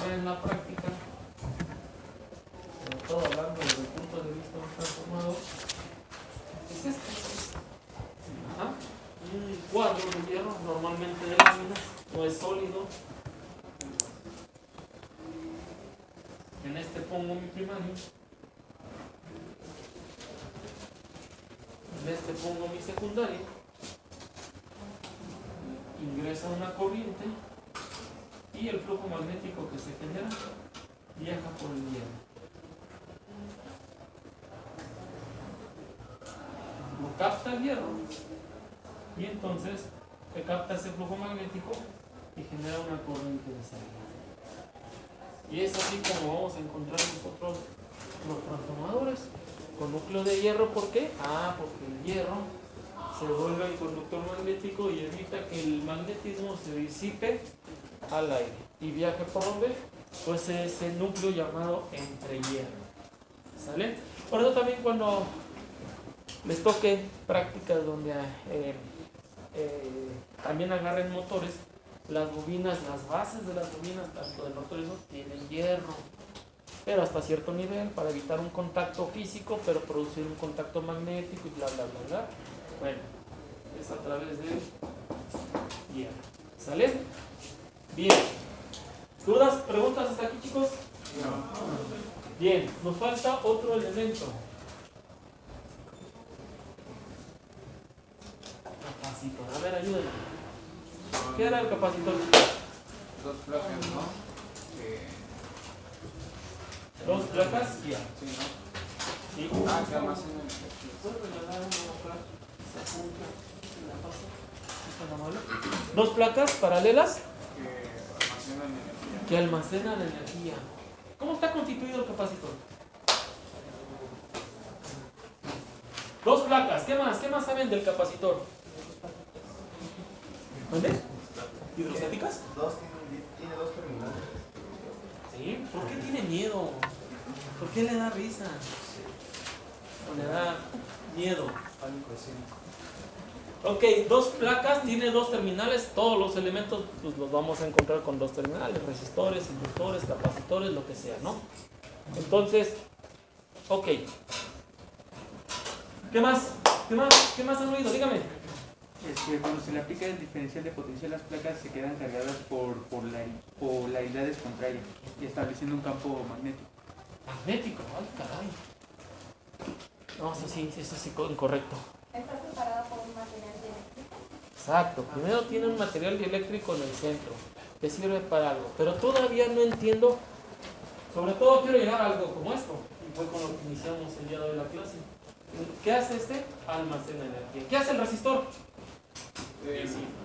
ver en la práctica, sobre todo hablando desde el punto de vista de un transformador, es este. Ajá. Un cuadro de hierro, normalmente de láminas, no es sólido. En este pongo mi primario. En este pongo mi secundario. Ingresa una corriente y el flujo magnético que se genera viaja por el hierro. Lo capta el hierro y entonces se capta ese flujo magnético y genera una corriente de salida. Y es así como vamos a encontrar nosotros los transformadores con núcleo de hierro. ¿Por qué? Porque el hierro se vuelve el conductor magnético y evita que el magnetismo se disipe al aire y viaje por donde, pues ese núcleo llamado entrehierro. ¿Sale? Por eso también cuando les toque prácticas donde también agarren motores, las bobinas, las bases de las bobinas, tanto del motor eso, tienen hierro, pero hasta cierto nivel para evitar un contacto físico, pero producir un contacto magnético y bla bla bla bla. Bueno, es a través de hierro. ¿Sale? Bien. ¿Dudas, preguntas hasta aquí, chicos? No. Bien, nos falta otro elemento. Capacitor. A ver, ayúdenme. ¿Qué era el capacitor? Dos placas, ¿no? ¿Dos placas? Sí, ¿no? Sí. Que almacenan energía. ¿Puedo regalar una placa? ¿Se apunta? ¿La paso? ¿Es tan amable? ¿Dos placas paralelas? Que almacenan energía. ¿Cómo está constituido el capacitor? Dos placas. ¿Qué más? ¿Qué más saben del capacitor? ¿Dónde? ¿Hidrostáticas? Tiene dos terminales. ¿Sí? ¿Por qué tiene miedo? ¿Por qué le da risa? ¿O le da miedo? Ok, dos placas, tiene dos terminales. Todos los elementos pues, los vamos a encontrar con dos terminales: resistores, inductores, capacitores, lo que sea, ¿no? Entonces, ok. ¿Qué más? ¿Qué más? ¿Qué más han oído? Dígame. Es que cuando se le aplica el diferencial de potencial, las placas se quedan cargadas por polaridades contrarias y estableciendo un campo magnético. Magnético, ay caray. No, eso sí incorrecto. Está separada por un material eléctrico. Exacto, primero tiene un material dieléctrico en el centro que sirve para algo, pero todavía no entiendo. Sobre todo quiero llegar a algo como esto, y fue con lo que iniciamos el día de hoy la clase. ¿Qué hace este? Almacena energía. ¿Qué hace el resistor?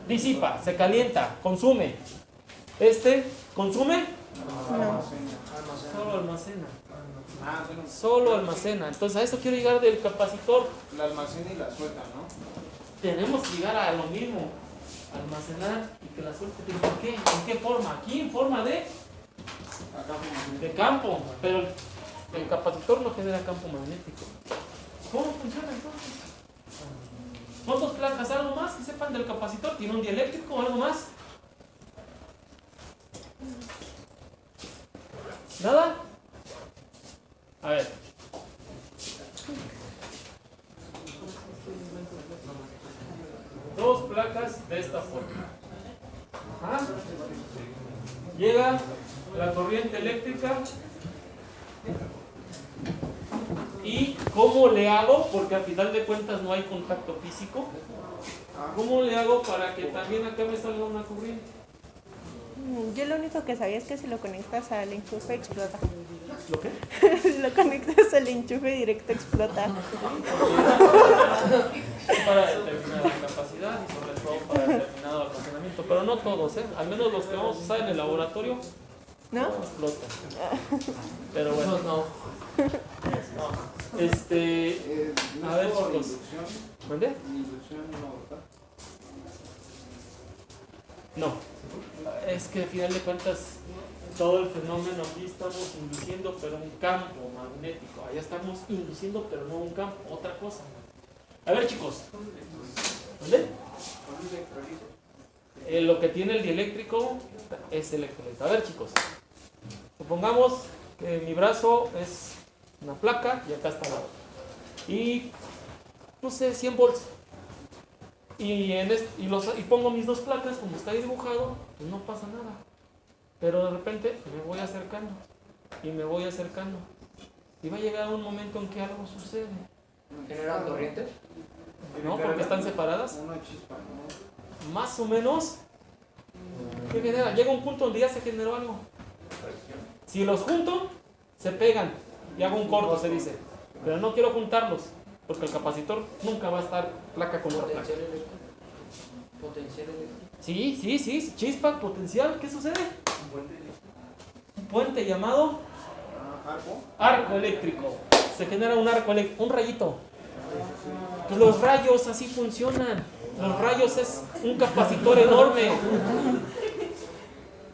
Disipa, se calienta, consume. ¿Este consume? No. Solo almacena. Solo almacena. Entonces a eso quiero llegar del capacitor. La almacena y la suelta, ¿no? Tenemos que llegar a lo mismo. Almacenar y que la suelte. ¿Por qué? ¿En qué forma? Aquí en forma de campo. Pero el capacitor no genera campo magnético. ¿Cómo funciona entonces? ¿Son dos placas? ¿Algo más que sepan del capacitor? ¿Tiene un dieléctrico o algo más? ¿Nada? A ver. Dos placas de esta forma. Ajá. Llega la corriente eléctrica. ¿Y cómo le hago? Porque al final de cuentas no hay contacto físico. ¿Cómo le hago para que también acá me salga una corriente? Yo lo único que sabía es que si lo conectas al enchufe explota. ¿Lo qué? Si lo conectas al enchufe directo explota. Para determinada capacidad y sobre todo para determinado almacenamiento. Pero no todos, ¿eh? Al menos los que vamos a usar en el laboratorio ¿No? explotan. Pero bueno, no. A ver, chicos. ¿Mande? Inducción no, ¿verdad? No. Es que al final de cuentas todo el fenómeno aquí estamos induciendo, pero un campo magnético. Allá estamos induciendo, pero no un campo, otra cosa. A ver, chicos. ¿Dónde? Lo que tiene el dieléctrico es electrolito. A ver, chicos. Supongamos que mi brazo es una placa y acá está la otra. Y, no sé, 100 volts. Y pongo mis dos placas, como está ahí dibujado, pues no pasa nada. Pero de repente me voy acercando y me voy acercando. Y va a llegar un momento en que algo sucede. ¿Generan corriente? ¿No? Porque están separadas. Una chispa, ¿no? Más o menos. ¿Qué genera? Llega un punto donde ya se generó algo. Si los junto, se pegan. Y hago un corto, se dice. Pero no quiero juntarlos. Porque el capacitor nunca va a estar placa con otra placa. Potencial eléctrico. Sí, chispa, potencial. ¿Qué sucede? Un puente llamado arco eléctrico. Se genera un arco eléctrico, un rayito. Pues los rayos así funcionan. Los rayos es un capacitor enorme.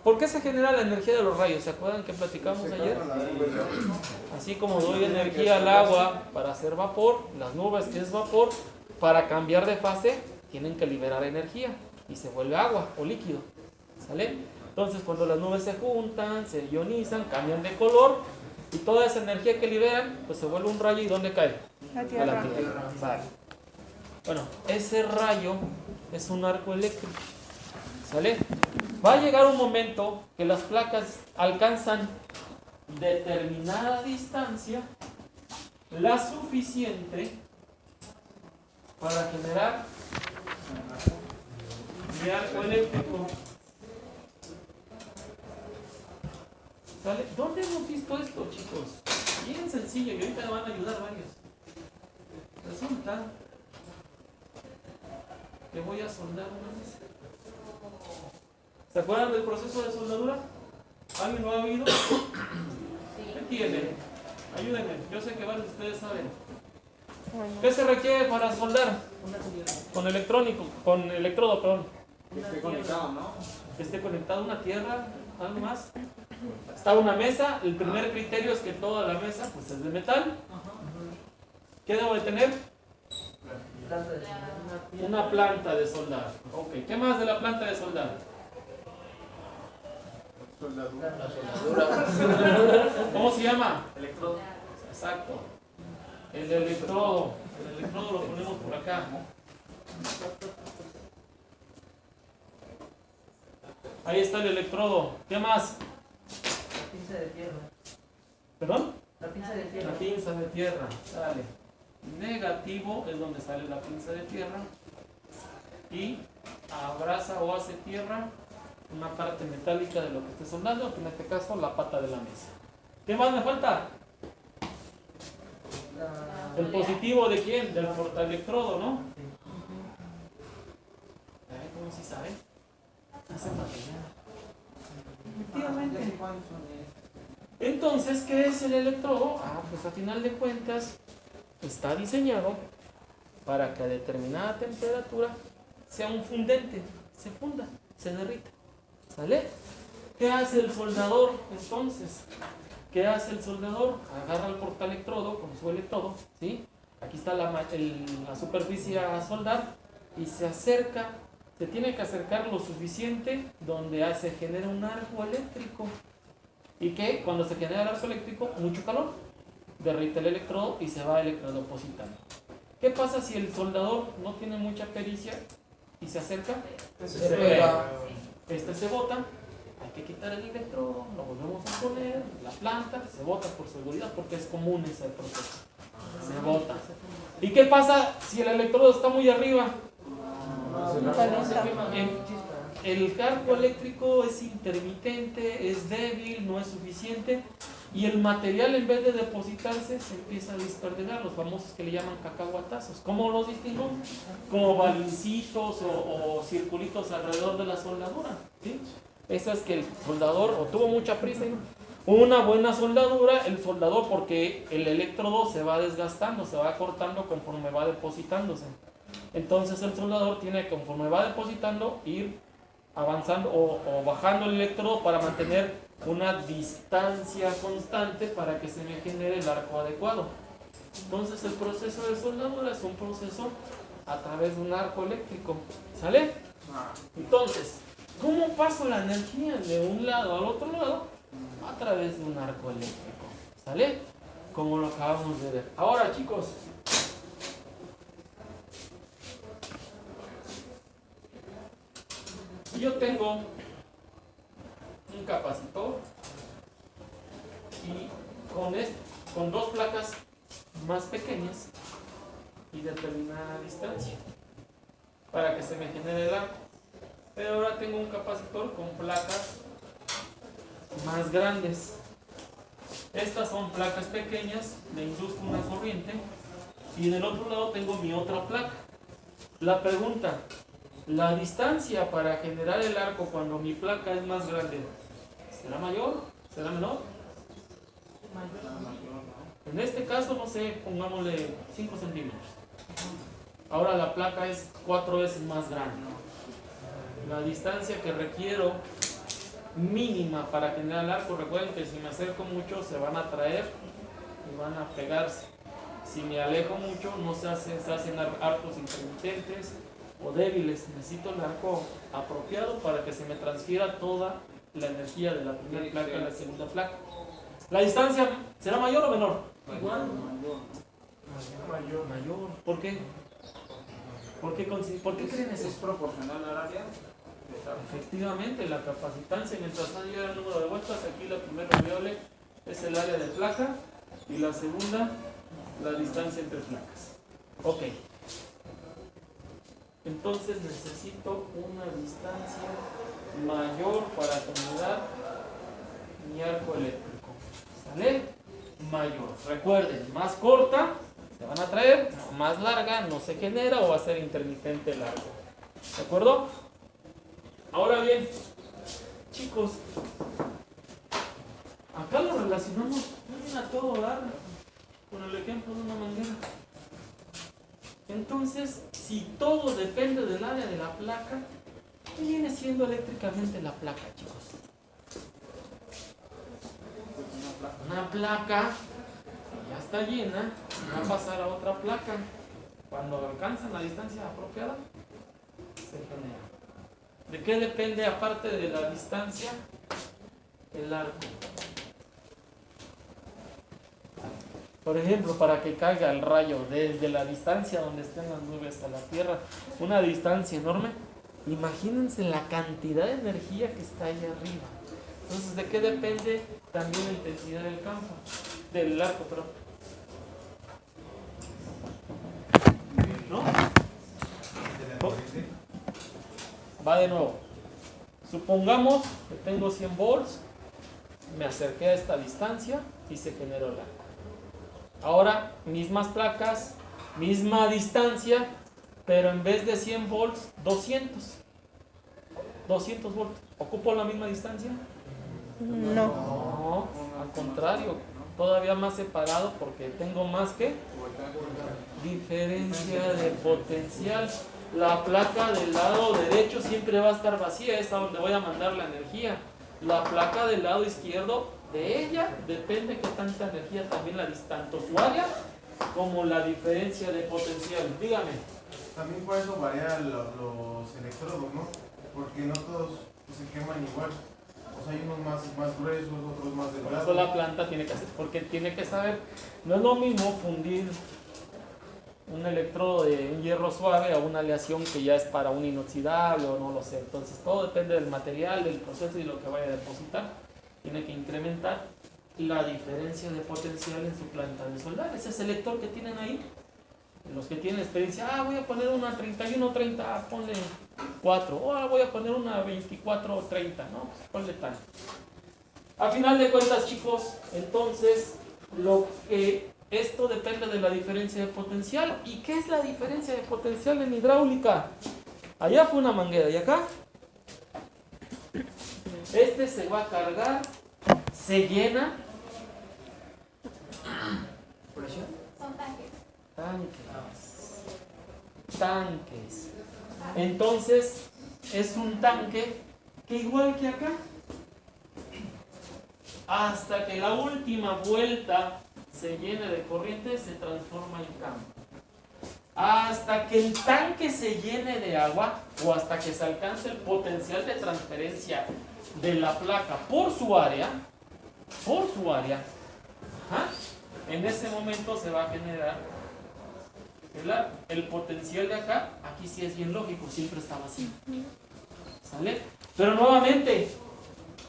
¿Por qué se genera la energía de los rayos? ¿Se acuerdan que platicamos ayer? Así como doy energía al agua para hacer vapor, las nubes, que es vapor, para cambiar de fase, tienen que liberar energía y se vuelve agua o líquido. ¿Sale? Entonces, cuando las nubes se juntan, se ionizan, cambian de color y toda esa energía que liberan, pues se vuelve un rayo. ¿Y dónde cae? La A tierra. la tierra. Sale. Bueno, ese rayo es un arco eléctrico. ¿Sale? Va a llegar un momento que las placas alcanzan determinada distancia, la suficiente para generar mi arco eléctrico. ¿Sale? ¿Dónde hemos visto esto, chicos? Bien sencillo, y ahorita me van a ayudar varios. Resulta que voy a soldar una mesa. ¿Se acuerdan del proceso de soldadura? ¿Alguien lo ha oído? ¿Qué tiene? Ayúdenme, yo sé que varios de ustedes saben. ¿Qué se requiere para soldar? Con electrodo, perdón. Que esté conectado, ¿no? Que esté conectado a una tierra, algo más. Está una mesa, el primer criterio es que toda la mesa pues es de metal. ¿Qué debo de tener? Una planta de soldar. Ok, ¿qué más de la planta de soldar? Soldadura. ¿Cómo se llama? Electrodo. Exacto. El electrodo. El electrodo lo ponemos por acá. Ahí está el electrodo. ¿Qué más? La pinza de tierra. ¿Perdón? La pinza de tierra. La pinza de tierra. Sale. Negativo es donde sale la pinza de tierra. Y abraza o hace tierra una parte metálica de lo que esté soldando, que en este caso la pata de la mesa. ¿Qué más me falta? ¿El positivo de quién? Del portaelectrodo, ¿no? ¿Cómo si saben? Hace material. Efectivamente. Entonces, ¿qué es el electrodo? Pues a final de cuentas está diseñado para que a determinada temperatura sea un fundente, se funda, se derrita. ¿Sale? ¿Qué hace el soldador entonces? ¿Qué hace el soldador? Agarra el portaelectrodo con su electrodo, ¿sí? Aquí está la superficie a soldar y se acerca, se tiene que acercar lo suficiente donde se genera un arco eléctrico. ¿Y qué? Cuando se genera el arco eléctrico, mucho calor, derrite el electrodo y se va electrodepositando. ¿Qué pasa si el soldador no tiene mucha pericia y se acerca? Se pega. Este se bota, hay que quitar el electrodo, lo volvemos a poner, la planta, se bota por seguridad porque es común ese proceso. Se bota. ¿Y qué pasa si el electrodo está muy arriba? El arco eléctrico es intermitente, es débil, no es suficiente y el material en vez de depositarse se empieza a disperdegar, los famosos que le llaman cacahuatazos. ¿Cómo los distingo? Como balincitos o circulitos alrededor de la soldadura, ¿sí? Eso es que el soldador o tuvo mucha prisa y una buena soldadura, el soldador, porque el electrodo se va desgastando, se va cortando conforme va depositándose. Entonces el soldador tiene, conforme va depositando, ir avanzando o bajando el electrodo para mantener una distancia constante para que se me genere el arco adecuado. Entonces el proceso de soldadura es un proceso a través de un arco eléctrico. ¿Sale? Entonces, ¿cómo paso la energía de un lado al otro lado? a través de un arco eléctrico. ¿Sale? Como lo acabamos de ver. Ahora, chicos, yo tengo un capacitor y con dos placas más pequeñas y determinada distancia para que se me genere el arco. Pero ahora tengo un capacitor con placas más grandes. Estas son placas pequeñas, le induzco una corriente y del otro lado tengo mi otra placa. La pregunta, ¿la distancia para generar el arco cuando mi placa es más grande será mayor? ¿Será menor? En este caso, no sé, pongámosle 5 centímetros. Ahora la placa es 4 veces más grande. La distancia que requiero mínima para generar el arco, recuerden que si me acerco mucho se van a atraer y van a pegarse. Si me alejo mucho no se hacen arcos intermitentes o débiles. Necesito el arco apropiado para que se me transfiera toda la energía de la primera placa a la segunda placa. ¿La distancia será mayor o menor? Igual. Mayor. ¿Por qué? ¿Por qué creen eso? ¿Es proporcional al área? Efectivamente, la capacitancia mientras no llega el número de vueltas, aquí la primera variable es el área de placa y la segunda la distancia entre placas. Ok. Entonces necesito una distancia mayor para generar mi arco eléctrico. ¿Sale? Mayor. Recuerden, más corta se van a traer, más larga no se genera o va a ser intermitente el arco. ¿De acuerdo? Ahora bien, chicos, acá lo relacionamos a todo dar con el ejemplo de una manguera. Entonces, si todo depende del área de la placa, ¿qué viene siendo eléctricamente la placa, chicos? Una placa que ya está llena, va a pasar a otra placa. Cuando alcanzan la distancia apropiada, se genera. ¿De qué depende, aparte de la distancia, el arco? Por ejemplo, para que caiga el rayo desde la distancia donde estén las nubes a la Tierra, una distancia enorme, imagínense la cantidad de energía que está ahí arriba. Entonces, ¿de qué depende también la intensidad del campo? Del arco, perdón. ¿No? Va de nuevo. Supongamos que tengo 100 volts, me acerqué a esta distancia y se generó el arco. Ahora, mismas placas, misma distancia, pero en vez de 100 volts, 200 volts. ¿Ocupo la misma distancia? No. No, al contrario, todavía más separado porque tengo más que diferencia de potencial. La placa del lado derecho siempre va a estar vacía, es a donde voy a mandar la energía. La placa del lado izquierdo, de ella depende que tanta energía también tanto su área como la diferencia de potencial. Dígame. También por eso varían los electrodos, ¿no? Porque no todos se queman igual. O sea, hay unos más gruesos, otros más Por delgados. eso la planta tiene que hacer, porque tiene que saber, no es lo mismo fundir un electrodo de un hierro suave a una aleación que ya es para un inoxidable o no lo sé. Entonces todo depende del material, del proceso y lo que vaya a depositar. Tiene que incrementar la diferencia de potencial en su planta de soldar. Ese selector que tienen ahí, los que tienen experiencia, voy a poner una 3130, ponle 4, voy a poner una 2430, ¿no? Pues ponle tal. A final de cuentas, chicos, entonces, esto depende de la diferencia de potencial. ¿Y qué es la diferencia de potencial en hidráulica? Allá fue una manguera y acá. Este se va a cargar, se llena. ¿Presión? Son tanques. Tanques. Entonces, es un tanque que igual que acá, hasta que la última vuelta se llene de corriente, se transforma en campo. Hasta que el tanque se llene de agua o hasta que se alcance el potencial de transferencia de la placa por su área, por su área, ajá, en ese momento se va a generar el potencial de acá. Aquí sí es bien lógico, siempre está vacío. ¿Sale? Pero nuevamente,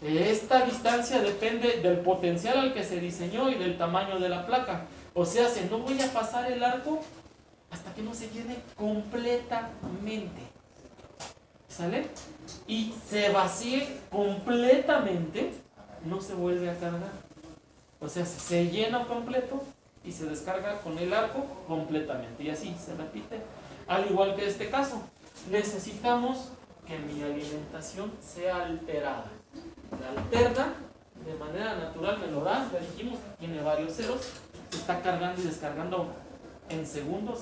esta distancia depende del potencial al que se diseñó y del tamaño de la placa. O sea, si no voy a pasar el arco hasta que no se llene completamente. ¿Sale? Y se vacíe completamente, no se vuelve a cargar. O sea, se llena completo y se descarga con el arco completamente. Y así se repite. Al igual que este caso, necesitamos que mi alimentación sea alterada. La alterna de manera natural me lo da, ya dijimos, tiene varios ceros, se está cargando y descargando en segundos.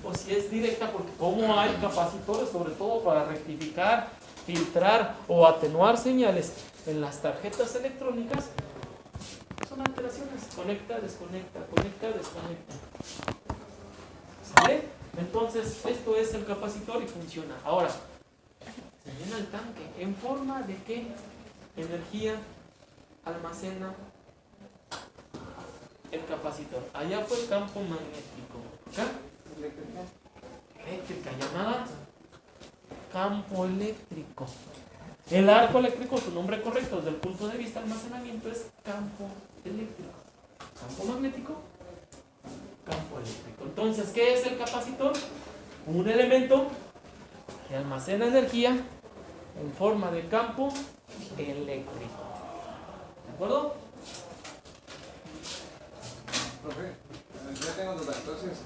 O si es directa, porque como hay capacitores, sobre todo para rectificar, filtrar o atenuar señales en las tarjetas electrónicas, son alteraciones. Conecta, desconecta, conecta, desconecta. ¿Sale? Entonces, esto es el capacitor y funciona. Ahora, se llena el tanque. ¿En forma de qué energía almacena el capacitor? Allá fue el campo magnético. ¿Acá? Eléctrica, llamada campo eléctrico. El arco eléctrico, su nombre correcto desde el punto de vista de almacenamiento, es campo eléctrico. Campo magnético, campo eléctrico. Entonces, ¿qué es el capacitor? Un elemento que almacena energía en forma de campo eléctrico. ¿De acuerdo? Profe, yo tengo duda. Entonces,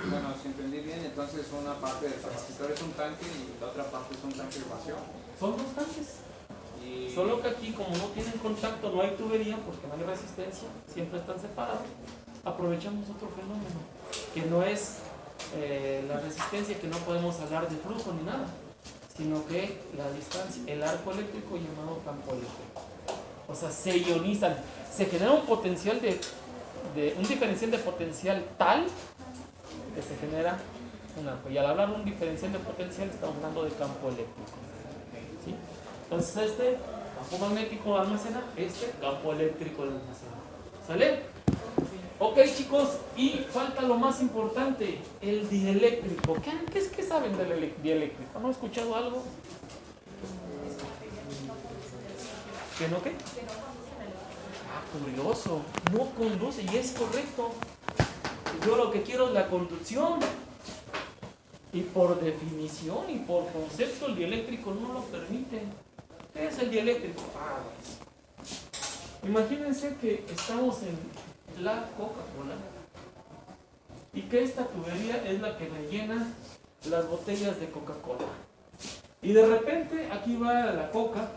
bueno, si entendí bien, entonces una parte del capacitor es un tanque y la otra parte es un tanque vacío. Son dos tanques. Y Solo que aquí, como no tienen contacto, no hay tubería porque no hay resistencia, siempre están separados. Aprovechamos otro fenómeno, que no es la resistencia, que no podemos hablar de flujo ni nada, sino que la distancia, el arco eléctrico llamado campo eléctrico. O sea, se ionizan, se genera un potencial un diferencial de potencial tal que se genera un arco. Y al hablar de un diferencial de potencial estamos hablando de campo eléctrico. ¿Sí? Entonces campo magnético almacena, campo eléctrico almacena. ¿Sale? Ok, chicos, y falta lo más importante, el dieléctrico. ¿Qué saben del dieléctrico? ¿No he escuchado algo? ¿Que no qué? Curioso, no conduce, y es correcto. Yo lo que quiero es la conducción. Y por definición y por concepto, el dieléctrico no lo permite. ¿Qué es el dieléctrico? Imagínense que estamos en la Coca-Cola y que esta tubería es la que me llena las botellas de Coca-Cola. Y de repente aquí va la Coca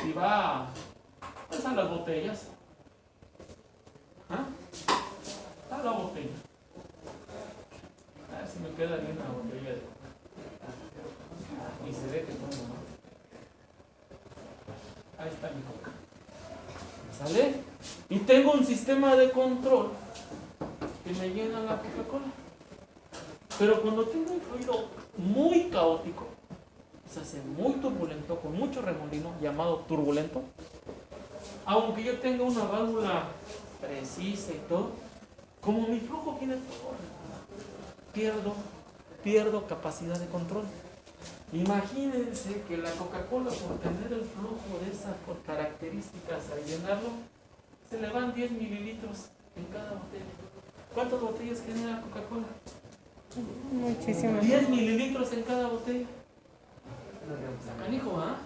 y va a las botellas. A la botella. A ver si me queda bien la botella de Coca. Y se ve que tomo, ¿no? Ahí está mi Coca. ¿Sale? Y tengo un sistema de control que me llena la Coca-Cola. Pero cuando tengo un fluido muy caótico, se hace muy turbulento, con mucho remolino, llamado turbulento, aunque yo tenga una válvula precisa y todo, como mi flujo viene todo, pierdo capacidad de control. Imagínense que la Coca-Cola, por tener el flujo de esas características al llenarlo, se le van 10 mililitros en cada botella. ¿Cuántas botellas genera Coca-Cola? Muchísimas. 10 mililitros en cada botella. Canijo, ¿ah?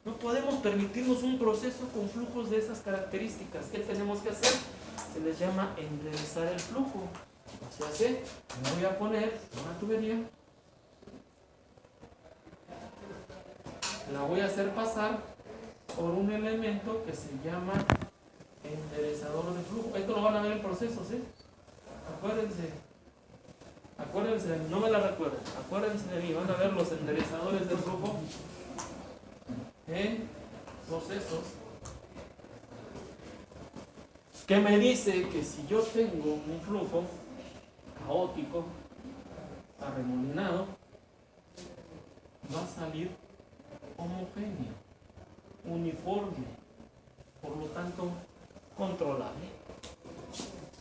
No podemos permitirnos un proceso con flujos de esas características. ¿Qué tenemos que hacer? Se les llama enderezar el flujo. O sea, me voy a poner una tubería, la voy a hacer pasar por un elemento que se llama enderezador de flujo. Esto lo van a ver en procesos, ¿eh? Acuérdense, no me la recuerden, acuérdense de mí, van a ver los enderezadores del flujo en procesos, que me dice que si yo tengo un flujo caótico, arremolinado, va a salir homogéneo. uniforme, por lo tanto controlable.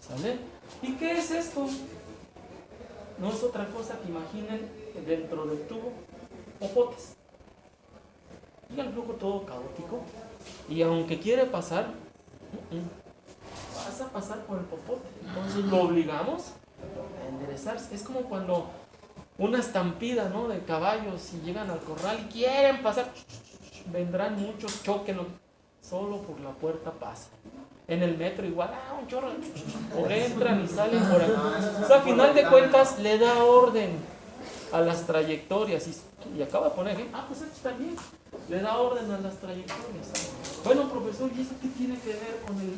¿Sale? ¿Y qué es esto? No es otra cosa que imaginen dentro del tubo popotes. Y el flujo todo caótico. Y aunque quiere pasar, vas a pasar por el popote. Entonces lo obligamos a enderezarse. Es como cuando una estampida, ¿no?, de caballos y llegan al corral y quieren pasar. Vendrán muchos, choquen, solo por la puerta pasa. En el metro igual, un chorro, o entran y salen por ahí. O sea, a final de cuentas le da orden a las trayectorias y acaba de poner, pues esto está bien, le da orden a las trayectorias. Bueno, profesor, ¿y eso qué tiene que ver con el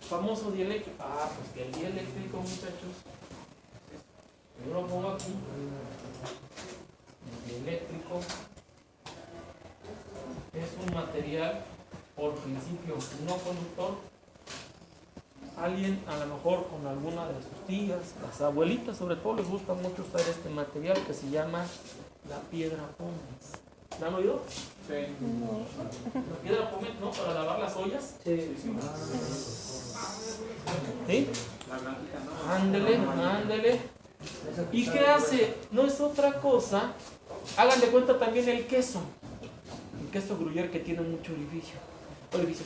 famoso dieléctrico? Pues que el dieléctrico, muchachos, yo lo pongo aquí, el dieléctrico es un material por principio no conductor. Alguien, a lo mejor con alguna de sus tías, las abuelitas sobre todo, les gusta mucho usar este material que se llama la piedra pómez. ¿La han oído? Sí. La piedra pómez, ¿no? Para lavar las ollas. Sí. ¿Sí? La blanquita, ¿no? Ándele. ¿Y qué hace? No es otra cosa. Hagan de cuenta también el queso. El queso gruyere, que tiene mucho orificios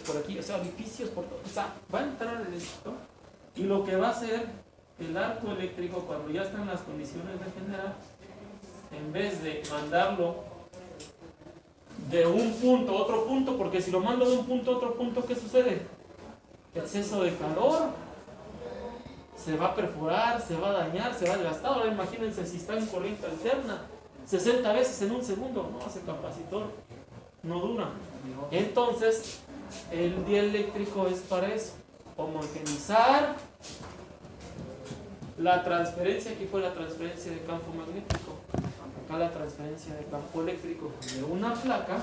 por aquí, o sea, orificios por todo. O sea, va a entrar el esto. Y lo que va a hacer el arco eléctrico cuando ya están las condiciones de generar, en vez de mandarlo de un punto a otro punto, porque si lo mando de un punto a otro punto, ¿qué sucede? Exceso de calor, se va a perforar, se va a dañar, se va a desgastar. Ahora imagínense si está en corriente alterna, 60 veces en un segundo, no, ese capacitor no dura. Entonces, el dieléctrico es para eso, homogeneizar la transferencia. Aquí fue la transferencia de campo magnético, acá la transferencia de campo eléctrico de una placa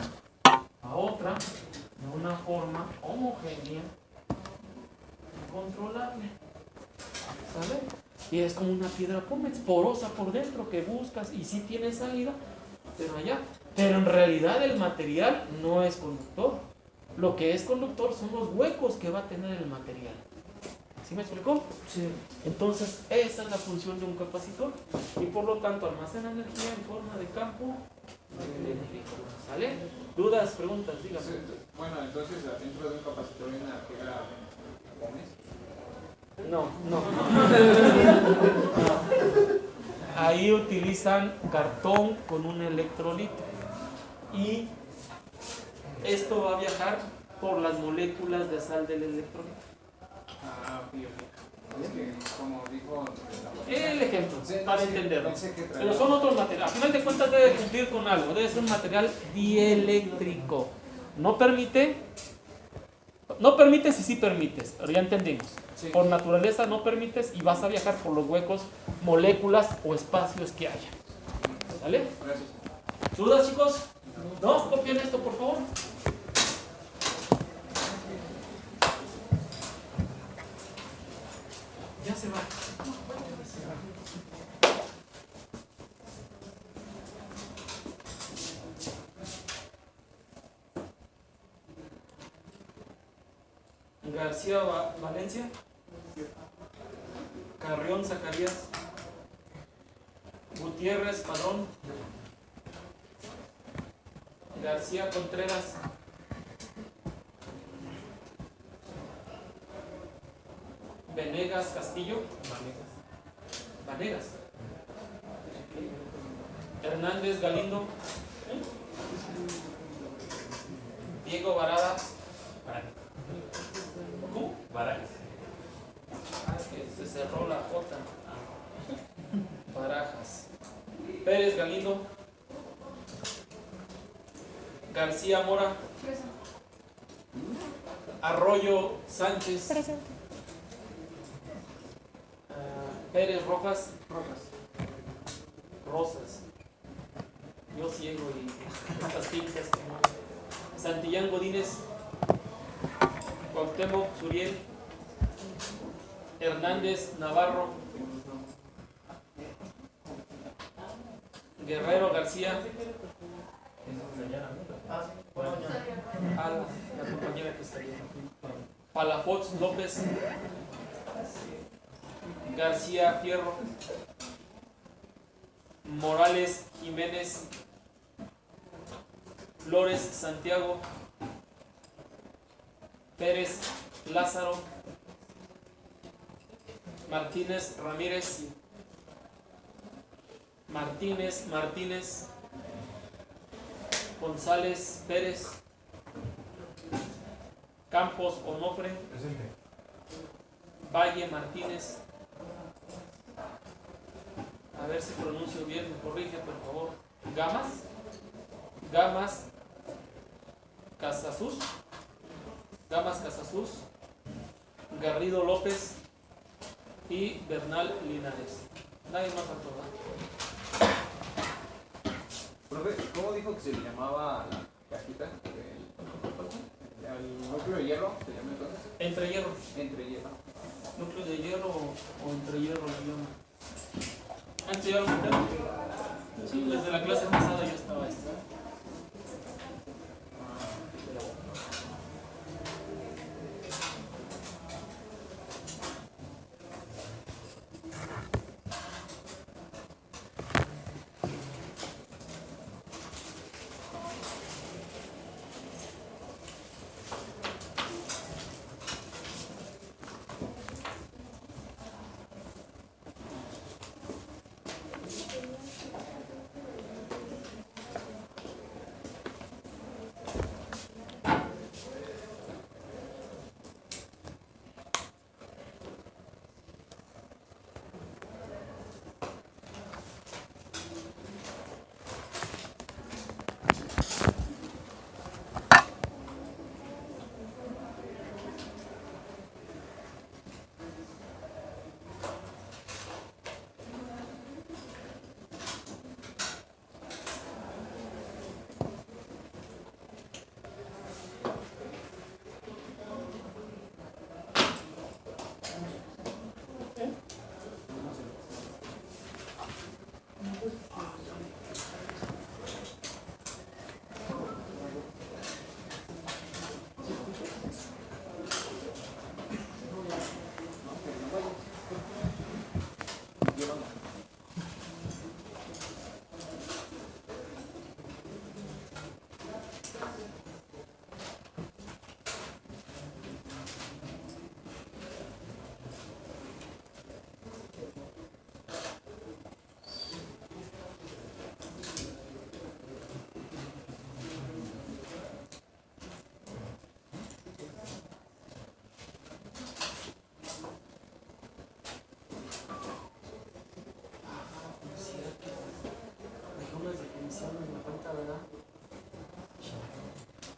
a otra de una forma homogénea y controlable. ¿Sale? Y es como una piedra pómez, porosa por dentro, que buscas y sí tiene salida, pero allá. Pero en realidad el material no es conductor. Lo que es conductor son los huecos que va a tener el material. ¿Sí me explicó? Sí. Entonces, esa es la función de un capacitor. Y por lo tanto, almacena energía en forma de campo eléctrico. ¿Sale? ¿Dudas, preguntas? Dígame. Bueno, entonces dentro de un capacitor hay una piedra pómez. No. Ahí utilizan cartón con un electrolito. Y esto va a viajar por las moléculas de sal del electrolito. Ok. Es que, como dijo El ejemplo, para entenderlo. Pensé que traía- Pero son otros materiales. Al final de cuentas debe cumplir con algo. Debe ser un material dieléctrico. No permite si sí permites. Pero ya entendimos. Sí. Por naturaleza no permites y vas a viajar por los huecos, moléculas o espacios que haya. ¿Sale? Gracias. ¿Dudas, chicos? ¿No? Copien esto, por favor. Ya se va. García Valencia. Carrión Zacarías. Gutiérrez Padrón. García Contreras. Venegas Castillo. Vanegas. Hernández Galindo. Diego Varada. ¿Cómo? Barajas. Es que se cerró la J. Barajas. Pérez Galindo. García Mora. Arroyo Sánchez. Presente. Pérez Rojas. Rosas. Yo ciego y estas tintas que no. Santillán Godínez. Cuauhtémoc Suriel. Hernández Navarro. Guerrero García. compañera que está ahí. Palafox López. García Fierro. Morales Jiménez. Flores Santiago. Pérez Lázaro. Martínez Ramírez. Martínez. González Pérez. Campos Onofre. Presente. Valle Martínez. A ver si pronuncio bien, me corrige por favor. Gamas Casasus. Garrido López y Bernal Linares. Nadie más faltó, ¿verdad? Profe, ¿cómo dijo que se le llamaba la cajita? ¿El núcleo de hierro se llama entonces? Entre hierro. Entre hierro. Núcleo de hierro o entre hierro lo llama. ¿Antes ya lo metieron? Sí, desde la clase pasada ya estaba esto.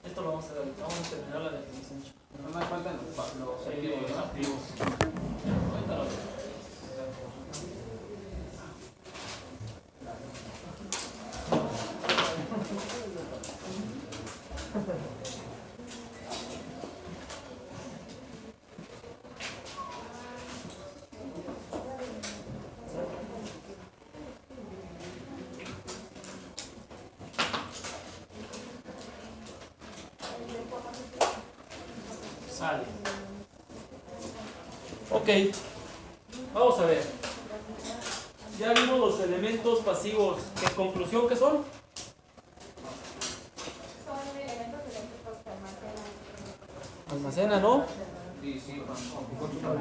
Esto lo vamos a ver, vamos a terminar la definición. No me faltan los activos, ¿no? Activos. Ahorita lo veo. Sale. Ok, vamos a ver. Ya vimos los elementos pasivos. ¿En conclusión qué son? Son elementos eléctricos que almacenan. Almacenan, ¿no? Disipan.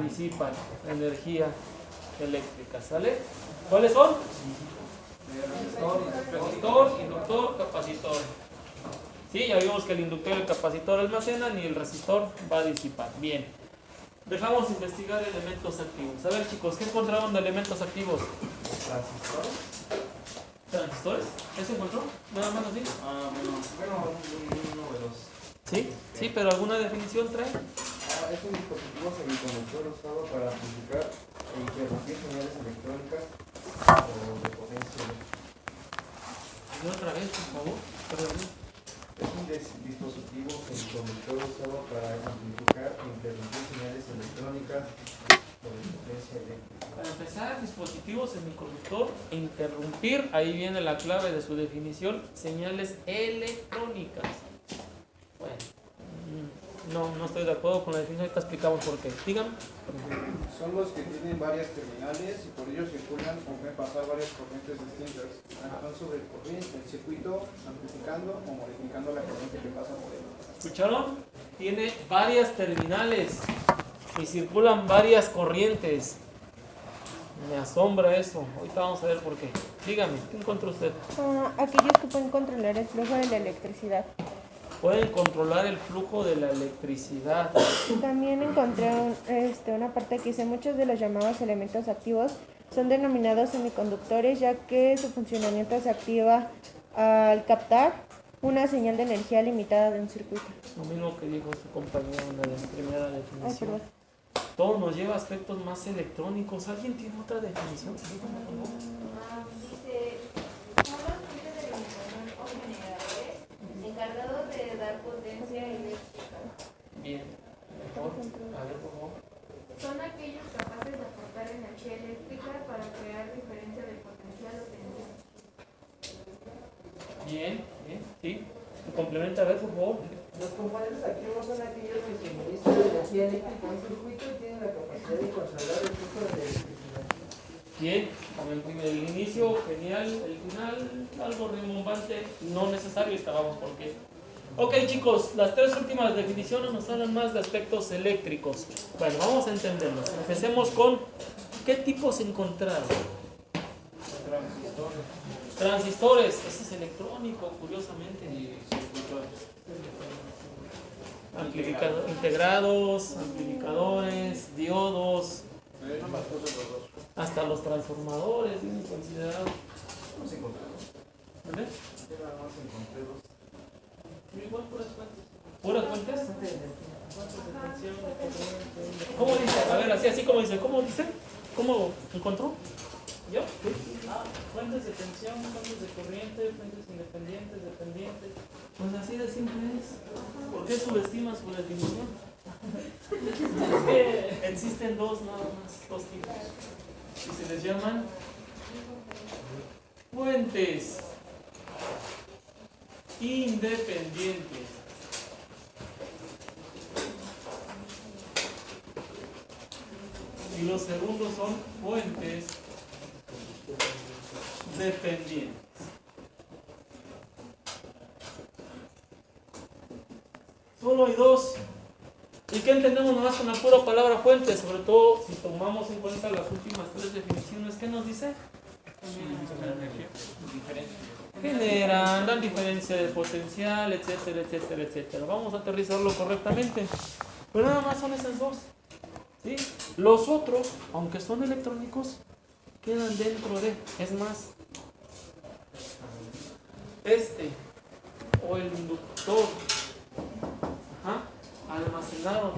Disipan energía eléctrica, ¿sale? ¿Cuáles son? Resistor, inductor, capacitor. Sí, ya vimos que el inductor y el capacitor almacenan y el resistor va a disipar. Bien. Dejamos investigar elementos activos. A ver, chicos, ¿qué encontraron de elementos activos? Transistores. ¿Transistores? ¿Eso encontró? ¿Nada más así? Bueno, uno de los. Sí, sí, pero ¿alguna definición trae? Es un dispositivo semiconductor usado para amplificar e interrumpir señales electrónicas o de potencia. Y otra vez, por favor. Perdón. Es un dispositivo semiconductor usado para amplificar e interrumpir señales electrónicas o de potencia eléctrica. Para empezar, dispositivo semiconductor, interrumpir, ahí viene la clave de su definición, señales electrónicas. Bueno. No estoy de acuerdo con la definición, ahorita explicamos por qué. Díganme. Son los que tienen varias terminales y por ello circulan o pueden pasar varias corrientes distintas. Actúan sobre el corriente, el circuito, amplificando o modificando la corriente que pasa por él. ¿Escucharon? Tiene varias terminales y circulan varias corrientes. Me asombra eso. Ahorita vamos a ver por qué. Dígame, ¿qué encontró usted? Aquellos que pueden controlar el flujo de la electricidad. Pueden controlar el flujo de la electricidad. También encontré una parte que dice muchos de los llamados elementos activos son denominados semiconductores, ya que su funcionamiento se activa al captar una señal de energía limitada de un circuito. Lo mismo que dijo su compañero en la primera Ay, definición. perdón. Todo nos lleva a aspectos más electrónicos. ¿Alguien tiene otra definición? Dice, son los fluidos de alimentación o generadores encargados de dar potencia eléctrica. Bien. Mejor. A ver, por favor. Son aquellos capaces de aportar energía eléctrica para crear diferencia de potencial o tensión. Bien, sí. Complementa, a ver, por favor. Los componentes activos son aquellos que suministran energía eléctrica a un circuito y tienen la capacidad de controlar el flujo de electricidad. Bien, con el inicio genial, el final algo rimbombante, no necesario, estábamos por qué. Ok, chicos, las tres últimas definiciones nos hablan más de aspectos eléctricos. Bueno, vamos a entenderlos. Empecemos con ¿qué tipos encontraron? Transistores, ese es electrónico, curiosamente. Integrados, amplificadores, diodos, hasta los transformadores, bien considerados. ¿Vale? Igual puras fuentes. ¿Puras fuentes? ¿Cómo dice? A ver, así como dice. ¿Cómo dice? ¿Cómo encontró? ¿Yo? Fuentes de tensión, fuentes de corriente, fuentes independientes, dependientes. Pues así de simple es. ¿Por qué subestimas su definición? Es que existen dos nada más, dos tipos. Y se les llaman fuentes independientes. Y los segundos son fuentes dependientes. Solo hay dos. ¿Y qué entendemos nomás con la pura palabra fuente? Sobre todo si tomamos en cuenta las últimas tres definiciones. ¿Qué nos dice? Generan, dan diferencia de potencial, etcétera, etcétera, etcétera. Vamos a aterrizarlo correctamente. Pero nada más son esas dos. ¿Sí? Los otros, aunque son electrónicos, quedan dentro de. Es más, o el inductor, almacenaron.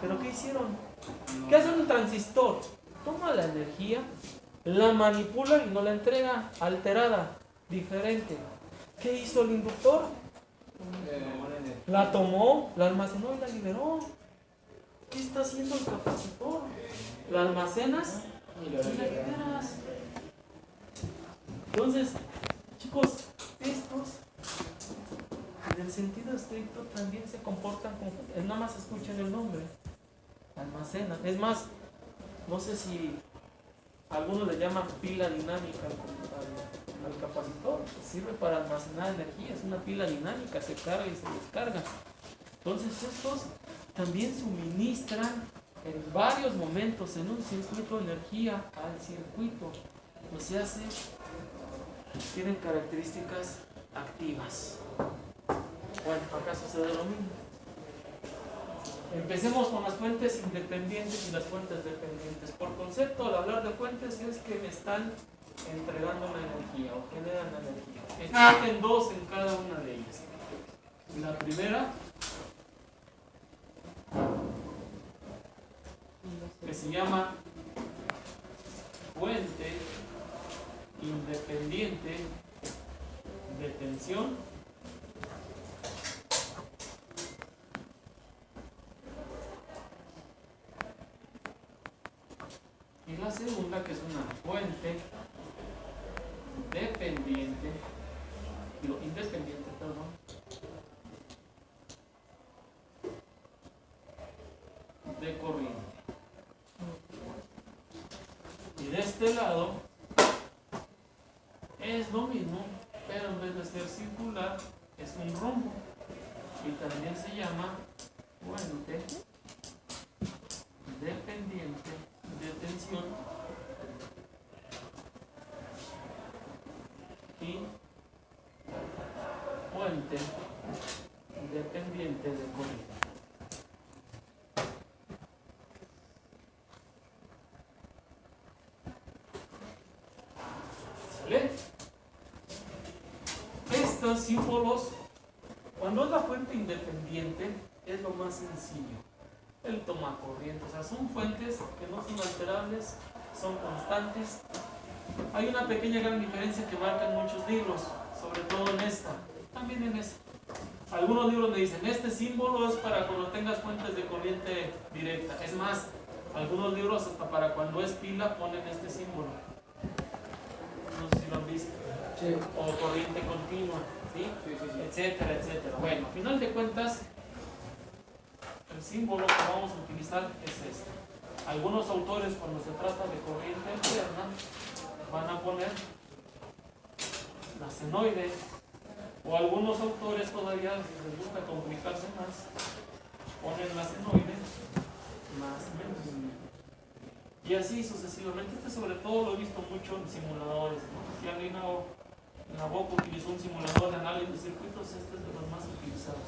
¿Pero qué hicieron? ¿Qué hace un transistor? Toma la energía, la manipula y nos la entrega alterada, diferente. ¿Qué hizo el inductor? La tomó, la almacenó y la liberó. ¿Qué está haciendo el capacitor? La almacenas y la liberas. Entonces, chicos, estos en el sentido estricto también se comportan como, nada más escuchen el nombre, almacena. Es más, no sé si algunos le llaman pila dinámica al capacitor. Sirve para almacenar energía, es una pila dinámica, se carga y se descarga. Entonces estos también suministran en varios momentos en un circuito energía al circuito. O sea, tienen características activas. Bueno, acá sucede lo mismo. Empecemos con las fuentes independientes y las fuentes dependientes. Por concepto, al hablar de fuentes es que me están entregando una energía o generan energía. Existen dos en cada una de ellas. La primera, que se llama fuente independiente de tensión. Y la segunda, que es una fuente independiente, de corriente. Y de este lado es lo mismo, pero en vez de ser circular es un rombo y también se llama puente dependiente de tensión y puente dependiente de corriente. ¿Sale? Estos símbolos, cuando es la fuente independiente, es lo más sencillo. El tomacorriente, o sea, son fuentes que no son alterables, son constantes. Hay una pequeña gran diferencia que marcan muchos libros, sobre todo en esta, también en esta. Algunos libros me dicen, este símbolo es para cuando tengas fuentes de corriente directa. Es más, algunos libros hasta para cuando es pila ponen este símbolo. No sé si lo han visto. Sí. O corriente continua, ¿sí? Etcétera, etcétera. Bueno, a final de cuentas, el símbolo que vamos a utilizar es este. Algunos autores, cuando se trata de corriente alterna, van a poner la senoide, o algunos autores todavía, si les gusta complicarse más, ponen la senoide más menos. Y así sucesivamente. Este sobre todo lo he visto mucho en simuladores, ¿no? Si alguien en la boca utilizó un simulador de análisis de circuitos, este es de los más utilizados.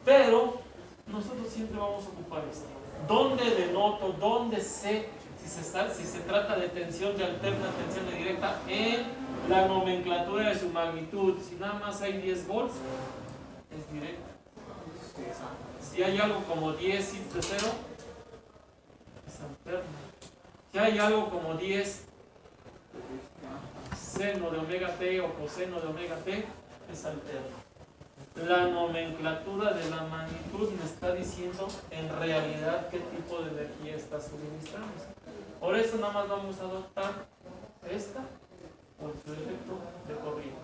Pero nosotros siempre vamos a ocupar este. ¿Dónde denoto? ¿Dónde sé si se trata de tensión de alterna, tensión de directa? En la nomenclatura de su magnitud. Si nada más hay 10 volts, es directa. Si hay algo como 10 de 0, es alterna. Si hay algo como 10 seno de omega t o coseno de omega t, es alterna. La nomenclatura de la magnitud me está diciendo en realidad qué tipo de energía está suministrando. Por eso nada más vamos a adoptar esta por su efecto de corriente.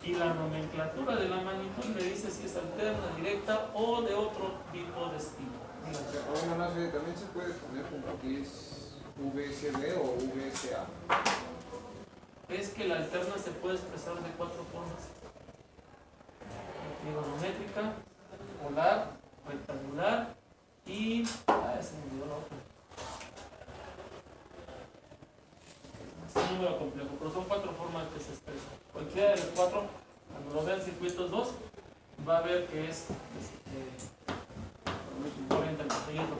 Y la nomenclatura de la magnitud me dice si es alterna, directa o de otro tipo de estilo. Bueno, no sé, también se puede poner como que es VSB o VSA. Es que la alterna se puede expresar de 4 formas: trigonométrica, polar, rectangular y... se me olvidó la otra. Es un número complejo, pero son 4 formas que se expresan. Cualquiera de las 4, cuando lo vean circuitos 2, va a ver que es corriente alterna.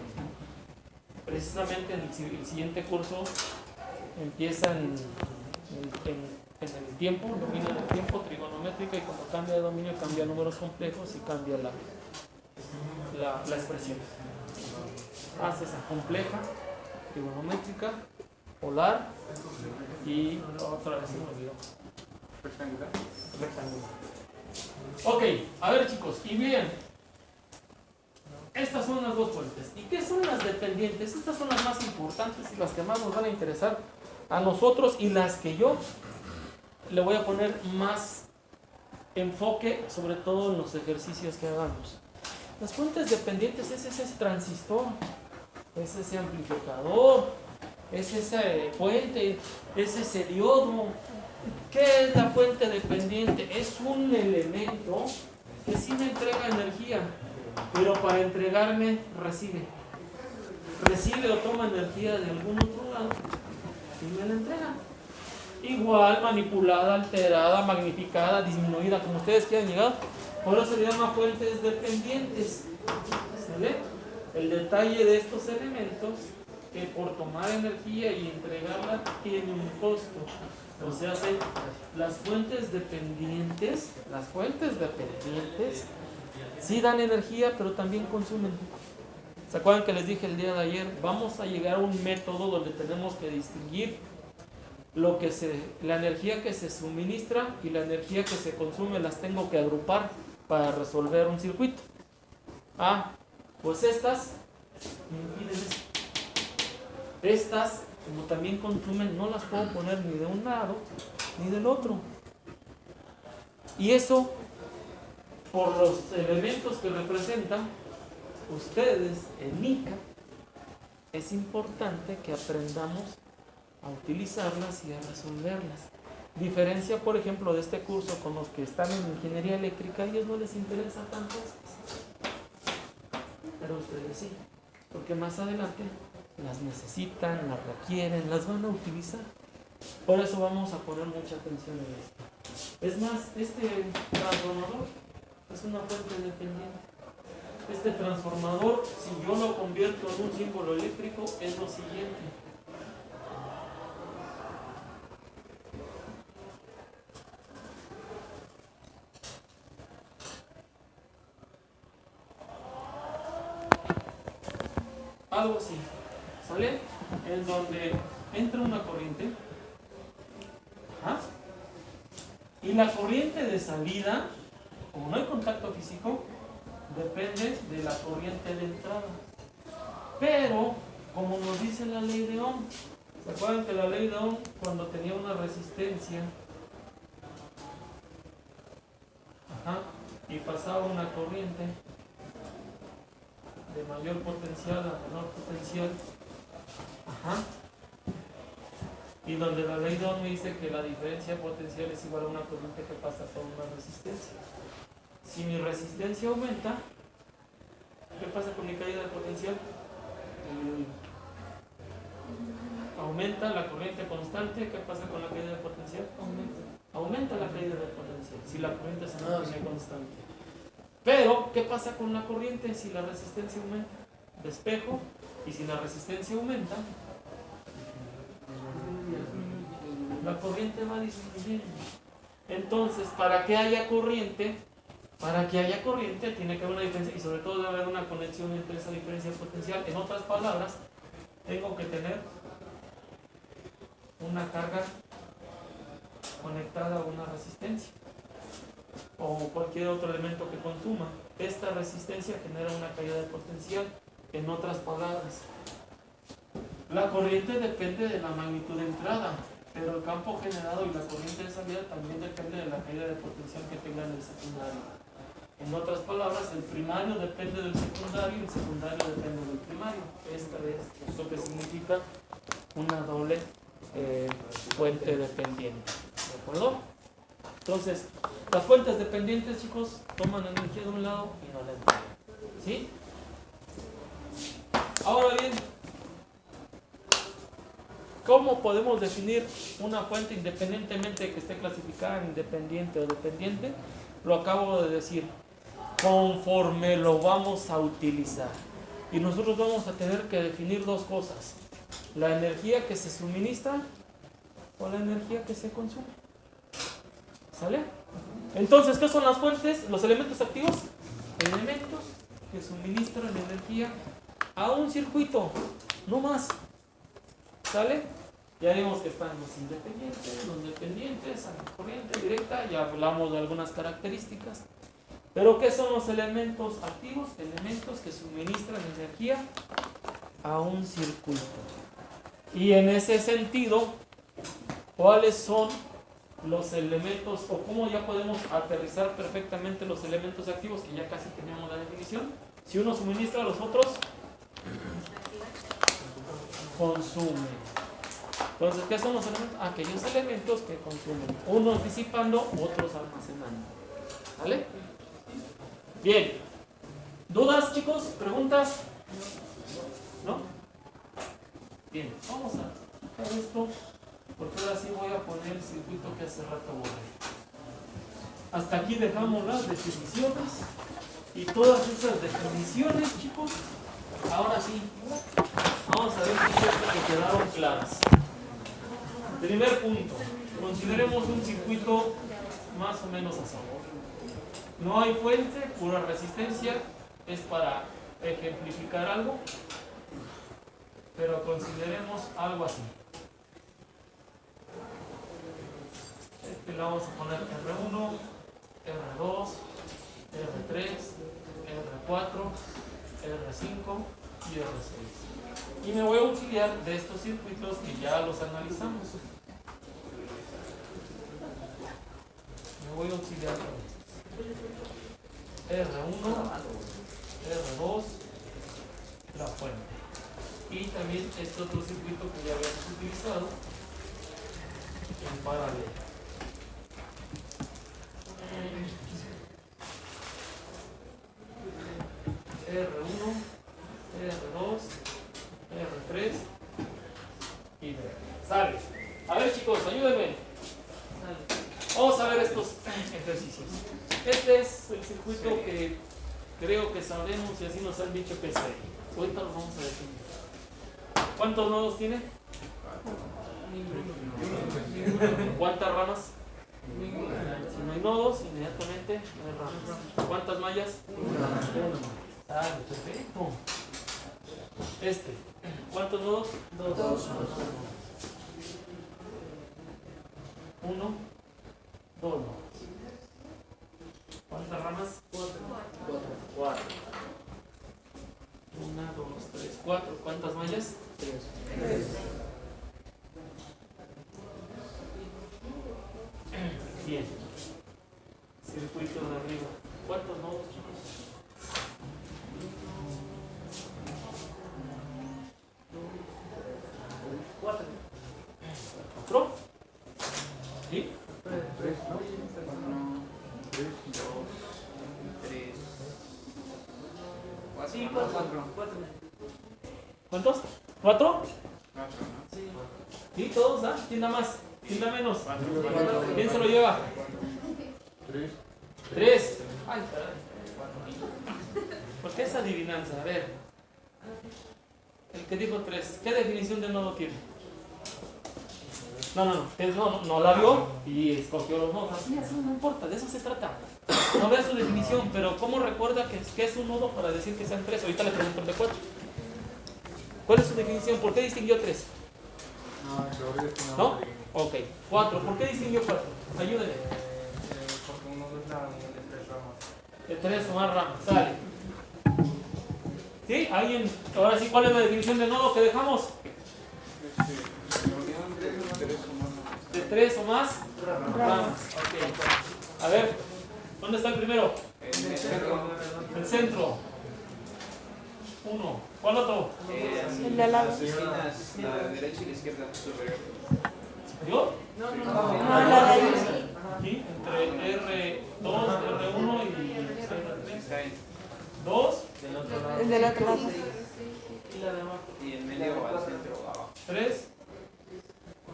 Precisamente en el siguiente curso empieza en el tiempo, dominio del tiempo, trigonométrica, y cuando cambia de dominio cambia números complejos y cambia la expresión. Hace esa compleja, trigonométrica, polar y otra vez se me olvidó. Rectangular. Rectangular. Ok, a ver chicos, y bien, estas son las dos fuentes. ¿Y qué son las dependientes? Estas son las más importantes y las que más nos van a interesar a nosotros, y las que yo le voy a poner más enfoque, sobre todo en los ejercicios que hagamos. Las fuentes dependientes es ese transistor, es ese amplificador, es esa fuente, es ese diodo. ¿Qué es la fuente dependiente? Es un elemento que sí me entrega energía, pero para entregarme recibe o toma energía de algún otro lado y me la entrega. Igual, manipulada, alterada, magnificada, disminuida, como ustedes quieran llegar. Por eso se llama fuentes dependientes. ¿Sale? El detalle de estos elementos, que por tomar energía y entregarla tiene un costo. O sea, las fuentes dependientes sí dan energía, pero también consumen. ¿Se acuerdan que les dije el día de ayer? Vamos a llegar a un método donde tenemos que distinguir la energía que se suministra y la energía que se consume. Las tengo que agrupar para resolver un circuito. Pues estas me impiden esto. Estas, como también consumen, no las puedo poner ni de un lado ni del otro. Y eso, por los elementos que representan, ustedes en ICA es importante que aprendamos a utilizarlas y a resolverlas. Diferencia, por ejemplo, de este curso con los que están en ingeniería eléctrica, a ellos no les interesa tanto, pero a ustedes sí, porque más adelante las necesitan, las requieren, las van a utilizar. Por eso vamos a poner mucha atención en esto. Es más, este transformador es una fuente dependiente. Este transformador, si yo lo convierto en un símbolo eléctrico, es lo siguiente. Algo así, ¿sale? En donde entra una corriente. Ajá. Y la corriente de salida, como no hay contacto físico, depende de la corriente de entrada. Pero, como nos dice la ley de Ohm, ¿se acuerdan que la ley de Ohm, cuando tenía una resistencia, ajá, y pasaba una corriente de mayor potencial a menor potencial, ajá, y donde la ley de Ohm me dice que la diferencia potencial es igual a una corriente que pasa por una resistencia? Si mi resistencia aumenta, ¿qué pasa con mi caída de potencial? Aumenta la corriente constante, ¿qué pasa con la caída de potencial? Aumenta la caída de potencial, si la corriente se mantiene constante. Pero, ¿qué pasa con la corriente si la resistencia aumenta? Despejo, y si la resistencia aumenta, la corriente va disminuyendo. Entonces, para que haya corriente, tiene que haber una diferencia, y sobre todo debe haber una conexión entre esa diferencia potencial. En otras palabras, tengo que tener una carga conectada a una resistencia o cualquier otro elemento que consuma. Esta resistencia genera una caída de potencial. En otras palabras, la corriente depende de la magnitud de entrada, pero el campo generado y la corriente de salida también depende de la caída de potencial que tenga en el secundario. En otras palabras, el primario depende del secundario y el secundario depende del primario. Esta es lo que significa una doble fuente dependiente. ¿De acuerdo? Entonces, las fuentes dependientes, chicos, toman energía de un lado y no la entregan. ¿Sí? Ahora bien, ¿cómo podemos definir una fuente independientemente de que esté clasificada en independiente o dependiente? Lo acabo de decir. Conforme lo vamos a utilizar. Y nosotros vamos a tener que definir dos cosas: la energía que se suministra o la energía que se consume. ¿Sale? Entonces, ¿qué son las fuentes? Los elementos activos. Elementos que suministran energía a un circuito, no más. ¿Sale? Ya vimos que están los independientes, los dependientes, a la corriente directa, ya hablamos de algunas características. Pero ¿qué son los elementos activos? Elementos que suministran energía a un circuito. Y en ese sentido, ¿cuáles son los elementos, o cómo ya podemos aterrizar perfectamente los elementos activos, que ya casi teníamos la definición? Si uno suministra, los otros consumen. Entonces, ¿qué son los elementos? Aquellos elementos que consumen. Unos disipando, otros almacenando. ¿Vale? Bien. ¿Dudas, chicos? ¿Preguntas? ¿No? Bien, vamos a hacer esto, porque ahora sí voy a poner el circuito que hace rato borré. Hasta aquí dejamos las definiciones. Y todas esas definiciones, chicos, ahora sí, vamos a ver si es cierto que quedaron claras. Primer punto, consideremos un circuito más o menos así. No hay fuente, pura resistencia, es para ejemplificar algo, pero consideremos algo así. Este le vamos a poner R1, R2, R3, R4, R5 y R6. Y me voy a auxiliar de estos circuitos que ya los analizamos. Me voy a auxiliar de estos. R1, R2, la fuente. y también este otro circuito que ya habíamos utilizado en paralelo. R1, R2, R3 y B. Sale. A ver, chicos, ayúdenme. Vamos a ver estos ejercicios. Este es el circuito que creo que sabemos y así nos han dicho que es serie. Ahorita lo vamos a definir. ¿Cuántos nodos tiene? ¿Cuántas ramas? Si no hay nodos, inmediatamente no hay ramas. ¿Cuántas mallas? Una. Ah, perfecto. ¿Cuántos nodos? Dos. Uno, dos nodos. ¿Cuántas ramas? Cuatro. Una, dos, tres, cuatro. ¿Cuántas mallas? Tres. Bien. Circuito de arriba. ¿Cuántos nodos, chicos? Cuatro. ¿Sí? Tres, ¿no? Sí, cuatro. ¿Cuántos? ¿Cuatro? Sí, todos, ¿ah? ¿Quién da más? ¿Quién da menos? ¿Quién se lo lleva? Tres. Ay, caray. ¿Por qué esa adivinanza? A ver. El que dijo tres, ¿qué definición de nodo tiene? No la vio y escogió los nodos. Así, no importa, de eso se trata. No vea su definición, pero ¿cómo recuerda que es un nodo para decir que sean tres? Ahorita le pregunto el de cuatro. ¿Cuál es su definición? ¿Por qué distinguió tres? ¿No? Ok, cuatro. ¿Por qué distinguió cuatro? Ayúdenme. Porque uno es la unión de tres ramas. De tres o más ramas, sale. ¿Sí? ¿Alguien? Ahora sí, ¿cuál es la definición de nodo que dejamos? De tres o más ramas. Ok. A ver, ¿dónde está el primero? El centro. Uno. ¿Cuál otro? El de al lado. La derecha y la izquierda superior. ¿Yo? No, la de ahí. Aquí, entre R2, R1 y R3. Dos. El del otro lado. Y la de abajo. Y en medio al centro abajo. 3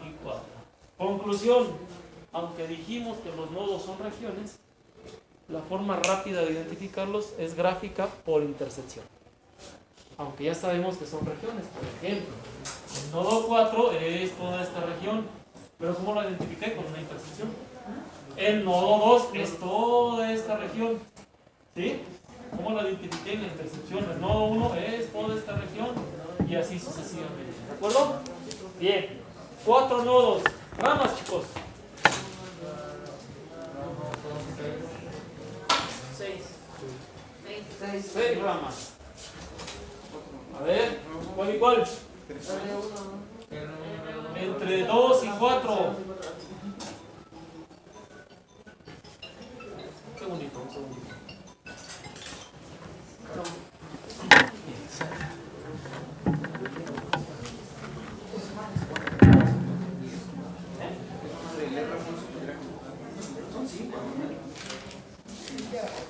y 4. Conclusión. Aunque dijimos que los nodos son regiones, la forma rápida de identificarlos es gráfica por intersección. Aunque ya sabemos que son regiones. Por ejemplo, el nodo 4 es toda esta región. Pero ¿cómo la identifiqué? Con una intersección. El nodo 2 es toda esta región. ¿Sí? ¿Cómo la identifiqué en la intersección? El nodo 1 es toda esta región. Y así sucesivamente. ¿De acuerdo? Bien. 4 nodos. Ramas, chicos. 6 ramas. A ver, ¿cuál y cuál? Entre 2 y 4. Qué bonito, un segundito.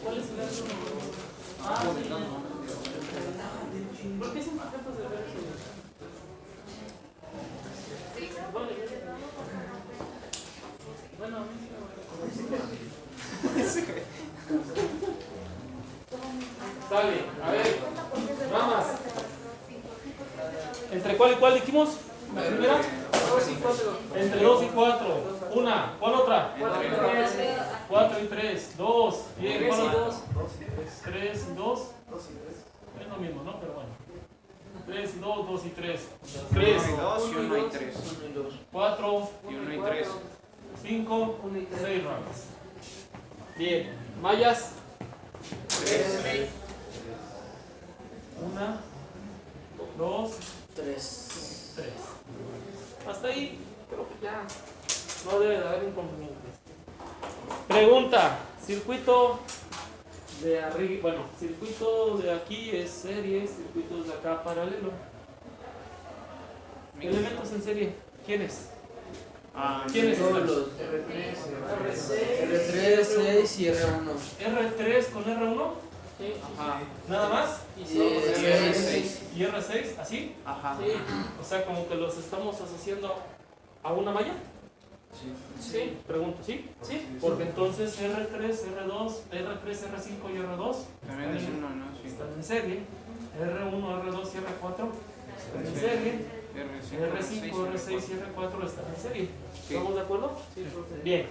¿Cuál es el otro? Ah, sí. ¿Por qué siempre tratas de ver eso? Bueno, a mí sale, a ver, ramas. ¿Entre cuál y cuál dijimos? ¿La primera? Entre 2 y 4. Una, ¿cuál otra? 4 y 3. 2. Bien, ¿cuál otra? 3 y 2. Es lo mismo, ¿no? Pero bueno. 3 y 2, 2 y 3. 3 y 2 y 1 y 3. 4 Y 1 y 3. 5, 6 ramas. Bien, mallas. 3. 1, 2, 3. Hasta ahí creo que ya no debe de haber inconvenientes. Pregunta, circuito de arriba, bueno, circuito de aquí es serie, circuitos de acá paralelo. Elementos en serie. ¿Quiénes? ¿Quiénes Todos están? los R3, 6 y R1. R3 con R1. Sí. Ajá. ¿Nada más? Y R6. ¿Y R6? ¿Así? Ajá. O sea, como que los estamos asociando a una malla. Sí. Pregunto, ¿sí? Sí. Porque entonces R3, R2, R3, R5 y R2 También es uno, ¿no? Sí. están en serie. R1, R2 y R4 están en serie. R5, R6 y R4 están en serie. Sí. ¿Estamos de acuerdo? Sí, profe. Bien.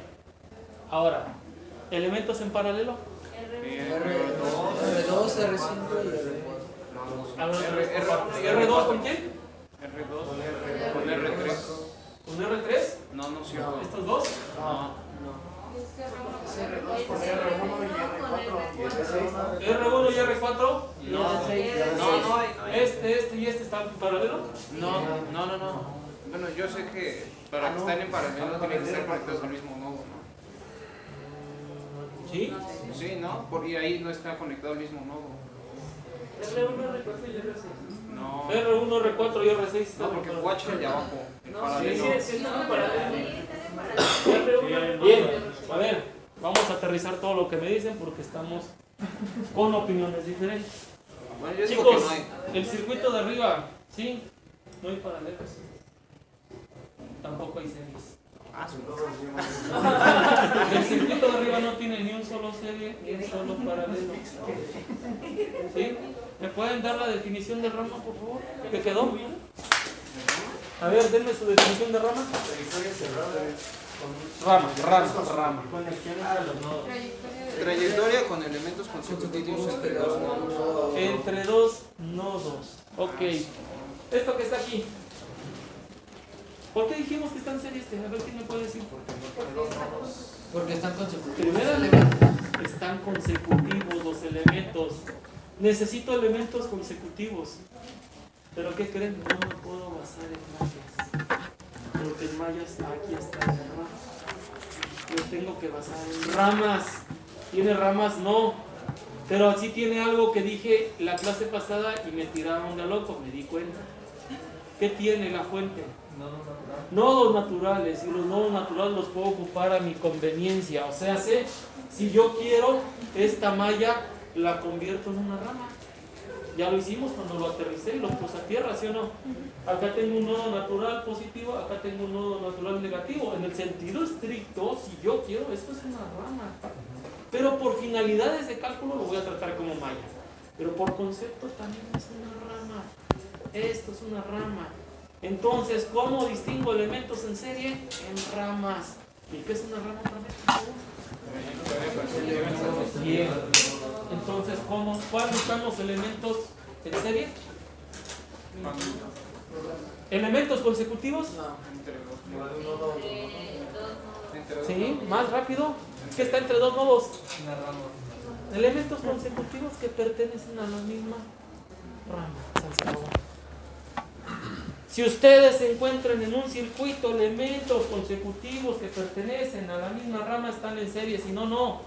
Ahora, elementos en paralelo. R2, R5 y R4. A ver, ¿R2 con quién? R2 con R3. ¿Con R3? No, no, sí. ¿Estos dos? No. R1 y R4. No, Este y este están en paralelo. no. Bueno, yo sé que para que estén en paralelo tienen que estar conectados al mismo nodo, ¿no? ¿Sí? Sí, ¿no? Porque ahí no está conectado al mismo nodo. R1, R4 y R6. No. R1, R4 y R6 No, están porque en el paralelo. watch de abajo, en paralelo. Sí, están en paralelo. Bien, a ver, vamos a aterrizar todo lo que me dicen porque estamos con opiniones diferentes. Bueno, yo digo Chicos, que no hay. el circuito de arriba, ¿sí? No hay paralelos. Tampoco hay series. El circuito de arriba no tiene ni un solo serie ni un solo paralelo. ¿Sí? ¿Me pueden dar la definición de rama, por favor? ¿Qué quedó? A ver, denme su definición de rama. Rama. Trayectoria con elementos consecutivos entre dos nodos. Entre dos nodos. Ok. Esto que está aquí. ¿Por qué dijimos que está en serie este? A ver quién me puede decir. Porque están consecutivos. Primeramente, están consecutivos los elementos. Necesito elementos consecutivos. Pero ¿qué creen? No me puedo basar en mallas. Porque en mallas aquí están las ramas. Yo tengo que basar en ramas. ¿Tiene ramas? No. Pero sí tiene algo que dije la clase pasada y me tiraron de loco, me di cuenta. ¿Qué tiene la fuente? Nodos naturales, y los nodos naturales los puedo ocupar a mi conveniencia. O sea, si yo quiero esta malla, la convierto en una rama. Ya lo hicimos cuando lo aterricé y lo puse a tierra, ¿sí o no? Acá tengo un nodo natural positivo, acá tengo un nodo natural negativo. En el sentido estricto, si yo quiero, esto es una rama. Pero por finalidades de cálculo lo voy a tratar como malla. Pero por concepto también es una rama. Esto es una rama. Entonces, ¿cómo distingo elementos en serie? En ramas. ¿Y qué es una rama otra vez? Bien. Entonces, ¿cuándo están los elementos en serie? ¿Elementos consecutivos? Sí, más rápido. ¿Qué está entre dos nodos? Elementos consecutivos que pertenecen a la misma rama. Si ustedes se encuentran en un circuito elementos consecutivos que pertenecen a la misma rama, están en serie, si no, no.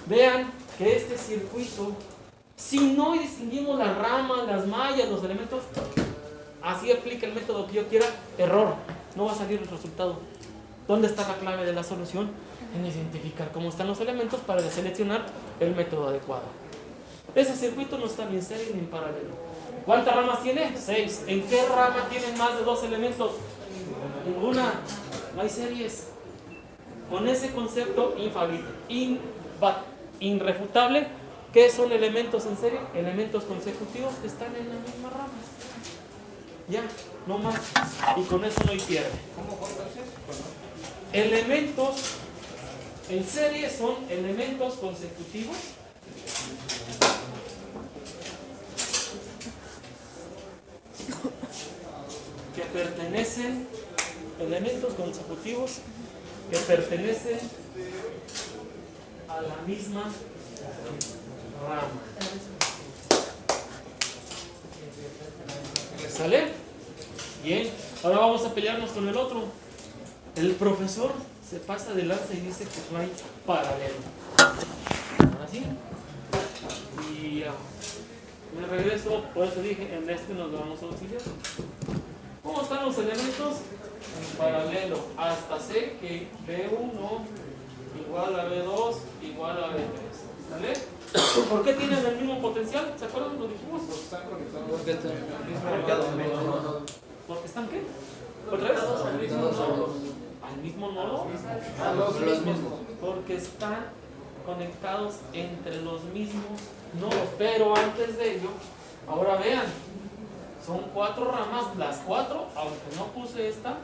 Vean que este circuito, si no distinguimos las ramas, las mallas, los elementos, así aplica el método que yo quiera, error, no va a salir el resultado. ¿Dónde está la clave de la solución? En identificar cómo están los elementos para seleccionar el método adecuado. Ese circuito no está ni en serie ni en paralelo. ¿Cuántas ramas tiene? 6. ¿En qué rama tienen más de 2 elementos? Ninguna. No hay series. Con ese concepto infalible, irrefutable, ¿qué son elementos en serie? Elementos consecutivos que están en la misma rama. Ya, no más. Y con eso no hay pierde. Elementos en serie son elementos consecutivos que pertenecen, elementos consecutivos que pertenecen a la misma rama. ¿Sale? Bien, ahora vamos a pelearnos con el otro. El profesor se pasa de lanza y dice que no hay paralelo. Ahora sí. Y me regreso, por eso dije, en este nos vamos a auxiliar. ¿Cómo están los elementos? En paralelo. Hasta C que B1 igual a B2 igual a B3. ¿Sale? ¿Por qué tienen el mismo potencial? ¿Se acuerdan? Lo dijimos. Porque están conectados. Porque está en el mismo nodo. ¿Porque están qué? ¿Otra vez? Al mismo nodo. ¿Al mismo nodo? A los mismos. Porque están conectados entre los mismos nodos. Pero antes de ello, ahora vean, son 4 ramas, las 4, aunque no puse esta,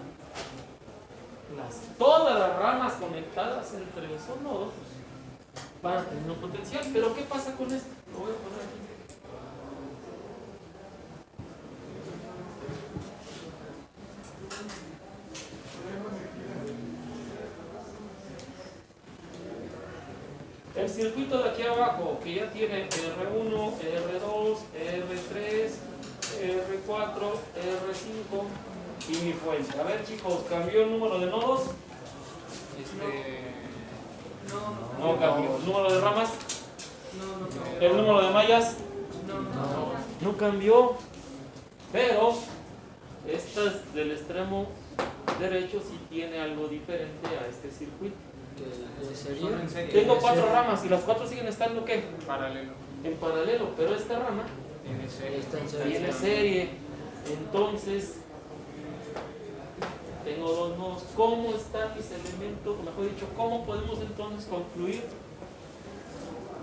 todas las ramas conectadas entre esos nodos van a tener un potencial. Pero ¿qué pasa con esto? Lo voy a poner aquí. El circuito de aquí abajo, que ya tiene R1, R2, R3, R4, R5 y mi fuente. A ver, chicos, ¿cambió el número de nodos? No cambió. ¿El número de ramas? ¿El número de mallas? No cambió. Pero esta es del extremo derecho sí tiene algo diferente a este circuito. Son en serie. Tengo 4 ramas y las 4 siguen estando ¿qué? Paralelo. En paralelo, pero esta rama Tiene serie. tiene serie. Entonces tengo 2 nodos. ¿Cómo están mis elementos? O mejor dicho, ¿cómo podemos entonces concluir?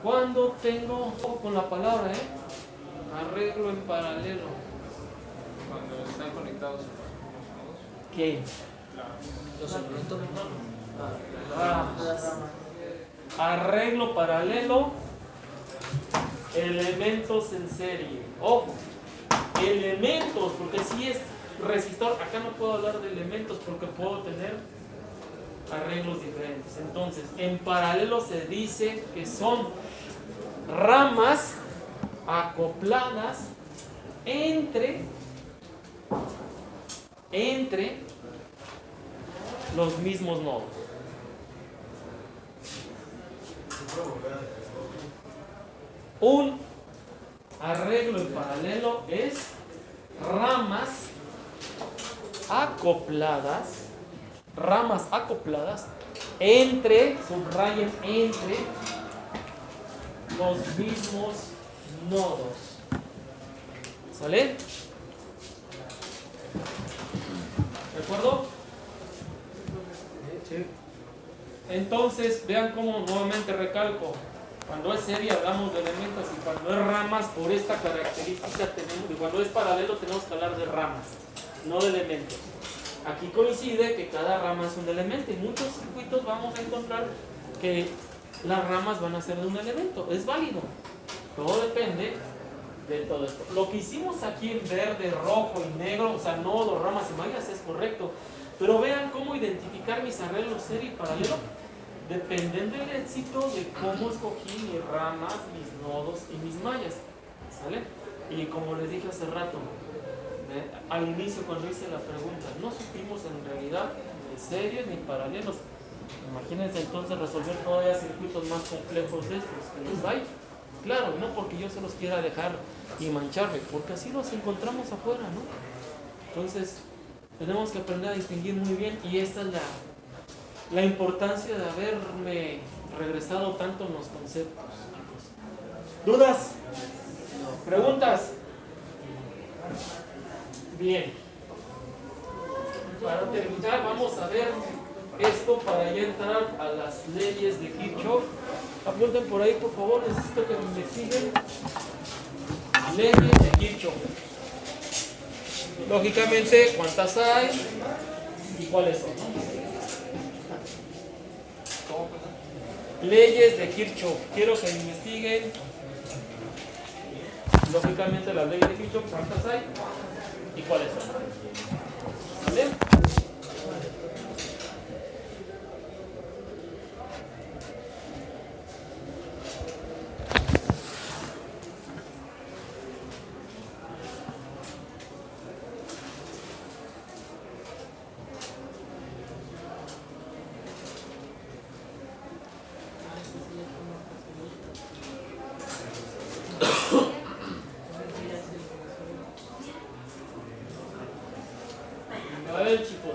Cuando tengo, con la palabra, arreglo en paralelo. Cuando están conectados los nodos. ¿Qué? Los elementos. Arreglo paralelo, elementos en serie. Ojo, elementos, porque si es resistor, acá no puedo hablar de elementos porque puedo tener arreglos diferentes. Entonces, en paralelo se dice que son ramas acopladas entre los mismos nodos. Un arreglo en paralelo es ramas acopladas entre, subrayen entre los mismos nodos. ¿Sale? ¿De acuerdo? Sí. Entonces, vean cómo nuevamente recalco. Cuando es serie hablamos de elementos y cuando es ramas, por esta característica tenemos, y cuando es paralelo tenemos que hablar de ramas, no de elementos. Aquí coincide que cada rama es un elemento. En muchos circuitos vamos a encontrar que las ramas van a ser de un elemento. Es válido. Todo depende de todo esto. Lo que hicimos aquí en verde, rojo y negro, o sea, nodos, ramas y mallas, es correcto. Pero vean cómo identificar mis arreglos serie y paralelo. Dependen del éxito de cómo escogí mis ramas, mis nodos y mis mallas. ¿Sale? Y como les dije hace rato, al inicio cuando hice la pregunta, no supimos en realidad ni series ni paralelos. Imagínense entonces resolver todavía circuitos más complejos de estos que los hay. Claro, no porque yo se los quiera dejar y mancharme, porque así los encontramos afuera, ¿no? Entonces, tenemos que aprender a distinguir muy bien y esta es la importancia de haberme regresado tanto en los conceptos. ¿Dudas? ¿Preguntas? Bien. Para terminar, vamos a ver esto para ya entrar a las leyes de Kirchhoff. Apunten por ahí, por favor, necesito que me investiguen. Leyes de Kirchhoff. Lógicamente, ¿cuántas hay? ¿Y cuáles son? Leyes de Kirchhoff. Quiero que me investiguen. Lógicamente, las leyes de Kirchhoff, ¿cuántas hay? ¿Y cuáles son? ¿Vale?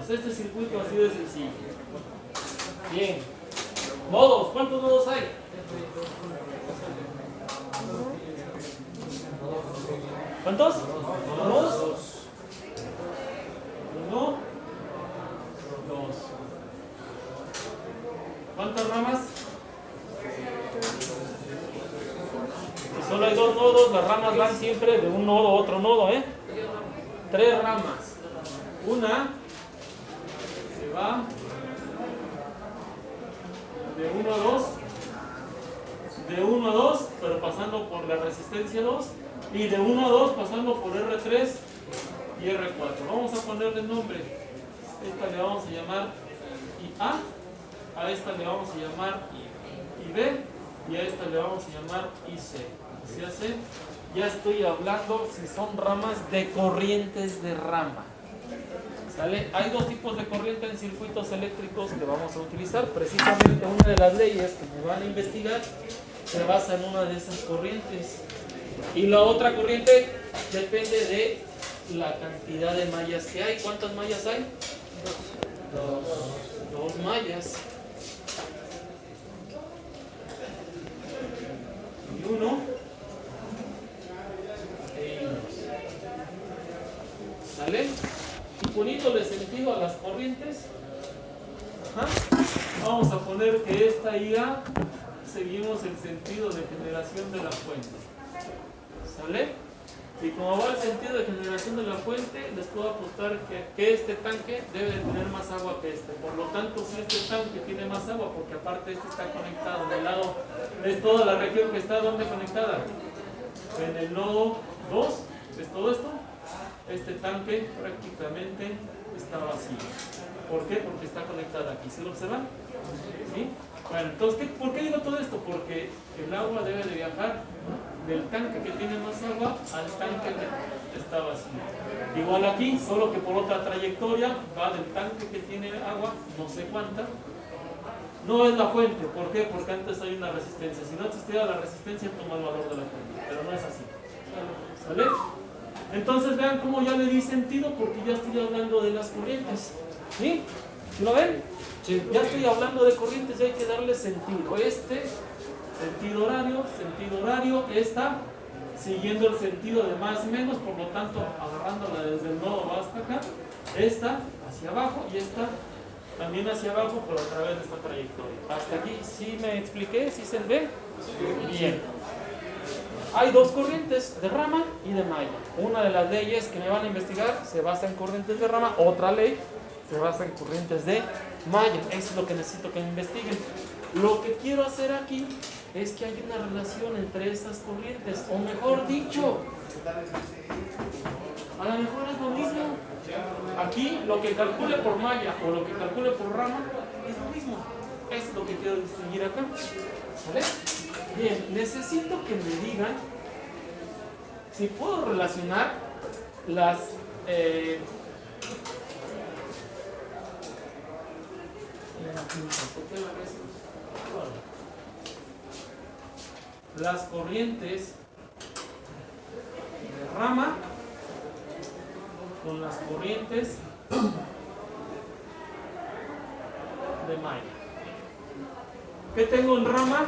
nodos. Este circuito así de sencillo. Bien. Nodos. ¿Cuántos nodos hay? ¿Cuántos? Dos. Uno. Dos. ¿Cuántas ramas? Si solo hay dos nodos, las ramas van siempre de un nodo a otro nodo, ¿eh? 3 ramas. Una se va de 1 a 2, de 1 a 2, pero pasando por la resistencia 2, y de 1 a 2 pasando por R3 y R4. Vamos a ponerle nombre. Esta le vamos a llamar IA, a esta le vamos a llamar IB y a esta le vamos a llamar IC. ¿Se hace? Ya estoy hablando si son ramas de corrientes de rama. ¿Sale? Hay dos tipos de corriente en circuitos eléctricos que vamos a utilizar. Precisamente una de las leyes que me van a investigar se basa en una de esas corrientes. Y la otra corriente depende de la cantidad de mallas que hay. ¿Cuántas mallas hay? Dos mallas. Y uno. ¿Sale? Y poniéndole sentido a las corrientes, vamos a poner que esta IA seguimos el sentido de generación de la fuente. ¿Sale? Y como va el sentido de generación de la fuente, les puedo apostar que este tanque debe de tener más agua que este. Por lo tanto, si este tanque tiene más agua, porque aparte este está conectado del lado, es toda la región que está donde conectada. En el nodo 2, ¿es todo esto? Este tanque prácticamente está vacío. ¿Por qué? Porque está conectada aquí. ¿Se lo observan? ¿Sí? Bueno, entonces, ¿por qué digo todo esto? Porque el agua debe de viajar del tanque que tiene más agua al tanque que está vacío. Igual aquí, solo que por otra trayectoria, va del tanque que tiene agua, no sé cuánta. No es la fuente. ¿Por qué? Porque antes hay una resistencia. Si no existiera la resistencia, toma el valor de la fuente. Pero no es así. ¿Sale? Entonces vean cómo ya le di sentido, porque ya estoy hablando de las corrientes. ¿Sí? ¿Sí lo ven? Sí. Ya estoy hablando de corrientes y hay que darle sentido. Sentido horario, esta siguiendo el sentido de más menos, por lo tanto agarrándola desde el nodo hasta acá, esta hacia abajo y esta también hacia abajo, pero a través de esta trayectoria. Hasta aquí, ¿sí me expliqué? ¿Sí se ve? Bien. Hay dos corrientes, de rama y de malla. Una de las leyes que me van a investigar se basa en corrientes de rama, otra ley se basa en corrientes de malla. Eso es lo que necesito que me investiguen. Lo que quiero hacer aquí es que hay una relación entre esas corrientes, o mejor dicho, a lo mejor es lo mismo. Aquí lo que calcule por malla o lo que calcule por rama es lo mismo. Es lo que quiero distinguir acá. ¿Vale? Bien, necesito que me digan si puedo relacionar las corrientes de rama con las corrientes de malla. ¿Qué tengo en rama?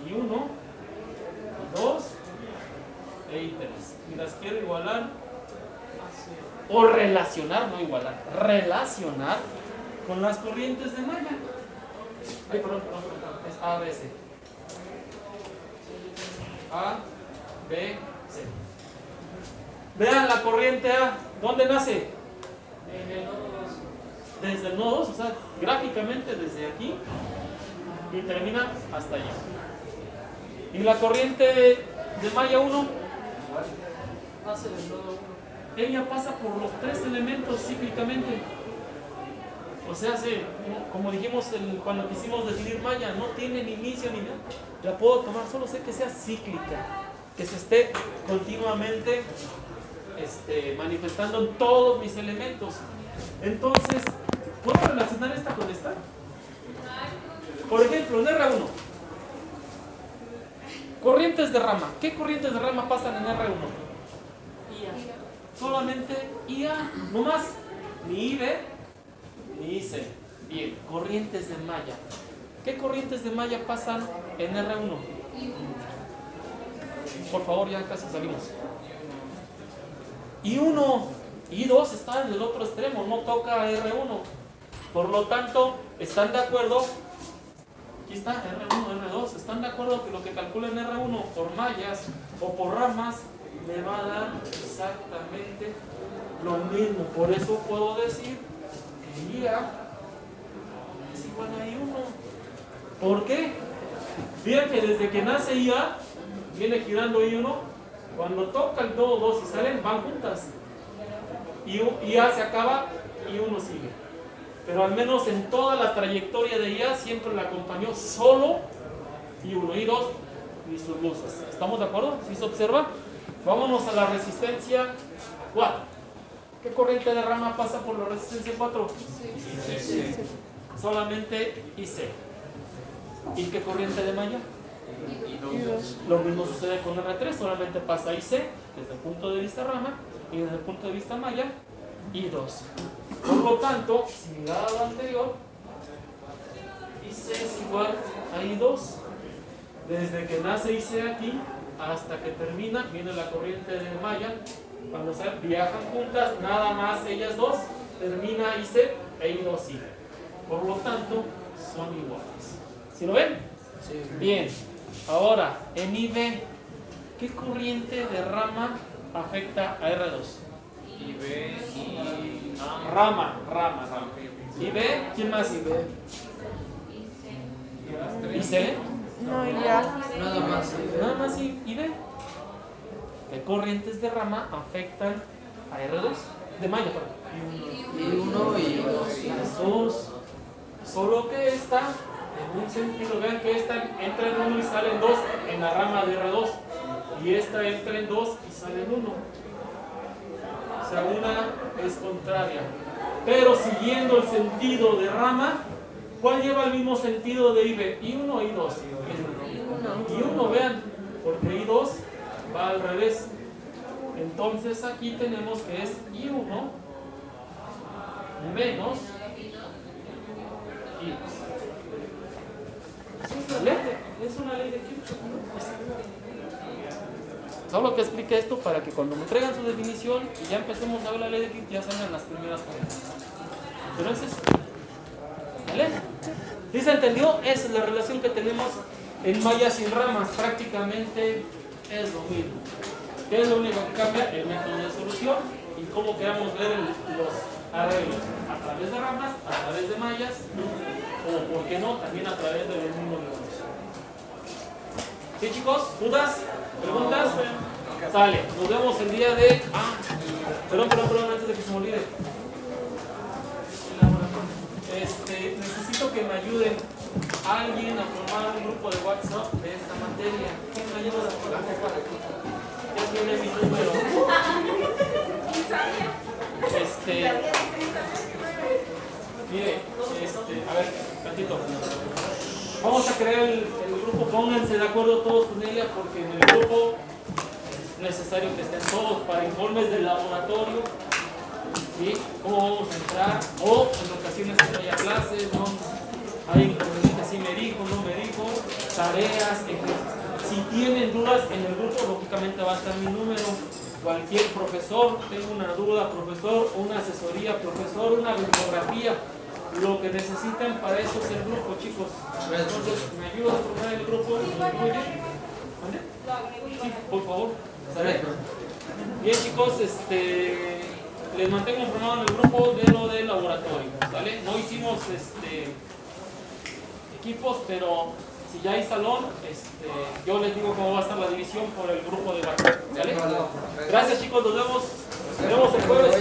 Y 1, y 2, y 3. Y las quiero igualar o relacionar, no igualar, relacionar con las corrientes de malla. Ay, perdón, es A, B, C. A, B, C. Vean la corriente A, ¿dónde nace? En el nodo 2. Desde el nodo 2, o sea, gráficamente desde aquí y termina hasta allá. Y la corriente de malla 1 pasa del nodo 1. Ella pasa por los 3 elementos cíclicamente. O sea, como dijimos cuando quisimos definir malla, no tiene ni inicio ni nada. La puedo tomar, solo sé que sea cíclica, que se esté continuamente manifestando en todos mis elementos. Entonces, ¿puedo relacionar esta con esta? Por ejemplo, en R1, corrientes de rama. ¿Qué corrientes de rama pasan en R1? IA. Solamente IA, no más. ni IB, ni IC. Bien, corrientes de malla. ¿Qué corrientes de malla pasan en R1? Por favor, ya casi salimos. I1, I2 está en el otro extremo, no toca R1. Por lo tanto, ¿están de acuerdo? Aquí está R1, R2. ¿Están de acuerdo que lo que calculen R1 por mallas o por ramas me va a dar exactamente lo mismo? Por eso puedo decir que IA es igual a I1. ¿Por qué? Fíjense que desde que nace IA, viene girando I1. Cuando toca el 2, 2 y salen, van juntas. IA se acaba, I1 sigue. Pero al menos en toda la trayectoria de IA siempre la acompañó solo I1, I2 y sus luces. ¿Estamos de acuerdo? ¿Sí se observa? Vámonos a la resistencia 4. ¿Qué corriente de rama pasa por la resistencia 4? Sí. Solamente IC. ¿Y qué corriente de malla? I2. Lo mismo sucede con R3, solamente pasa IC desde el punto de vista rama y desde el punto de vista malla, I2. Por lo tanto, similar a lo anterior, IC es igual a I2. Desde que nace IC aquí hasta que termina, viene la corriente de malla. Cuando se viajan juntas, nada más ellas dos, termina IC e I2 sigue. Por lo tanto, son iguales. ¿Sí lo ven? Sí. Bien. Ahora, en IB, ¿qué corriente de rama afecta a R2? IB y Rama. IB, ¿quién más? IB. IC. No, ya. Nada más. Nada más IB. ¿Qué corrientes de rama afectan a R2? De malla, perdón. I1 y Las dos. Solo que esta, en un sentido, vean que esta entra en 1 y sale en 2 en la rama de R2. Y esta entra en 2 y sale en 1. O sea, una es contraria. Pero siguiendo el sentido de rama, ¿cuál lleva el mismo sentido de IB? ¿I1 o I2? I1, vean, porque I2 va al revés. Entonces aquí tenemos que es I1 menos I2. Es una ley de Kirchhoff, ¿no? Solo que explique esto para que cuando me traigan su definición y ya empecemos a ver la ley de Kirchhoff ya salgan las primeras cosas. Pero es eso. ¿Vale? ¿Sí se entendió? Esa es la relación que tenemos en mallas sin ramas. Prácticamente es lo mismo. ¿Qué es lo único que cambia? El método de solución y cómo queramos ver los arreglos. A través de ramas, a través de mallas o, ¿por qué no?, también a través de los mismos números. ¿Sí, chicos? ¿Dudas? ¿Preguntas? Sale. Nos vemos el día de... Perdón, antes de que se me olvide. Necesito que me ayuden alguien a formar un grupo de WhatsApp de esta materia. ¿Quién me ayuda a formar? Ya tiene mi número. Mire, a ver, tantito. Vamos a crear el grupo, pónganse de acuerdo todos con ella porque en el grupo es necesario que estén todos para informes del laboratorio. ¿Sí? ¿Cómo vamos a entrar? O en ocasiones que no haya clases, ¿no? Hay inconvenientes, si me dijo, no me dijo, tareas, ejercicios. Si tienen dudas en el grupo, lógicamente va a estar mi número. Cualquier profesor, tengo una duda, profesor, una asesoría, profesor, una bibliografía, lo que necesiten para eso es el grupo, chicos. Entonces, ¿me ayuda a formar el grupo? Sí, por favor. ¿Sale? Bien, chicos, les mantengo informado en el grupo de lo del laboratorio, ¿vale? No hicimos equipos, pero si ya hay salón, yo les digo cómo va a estar la división por el grupo de WhatsApp, ¿vale? Gracias, chicos, nos vemos el jueves.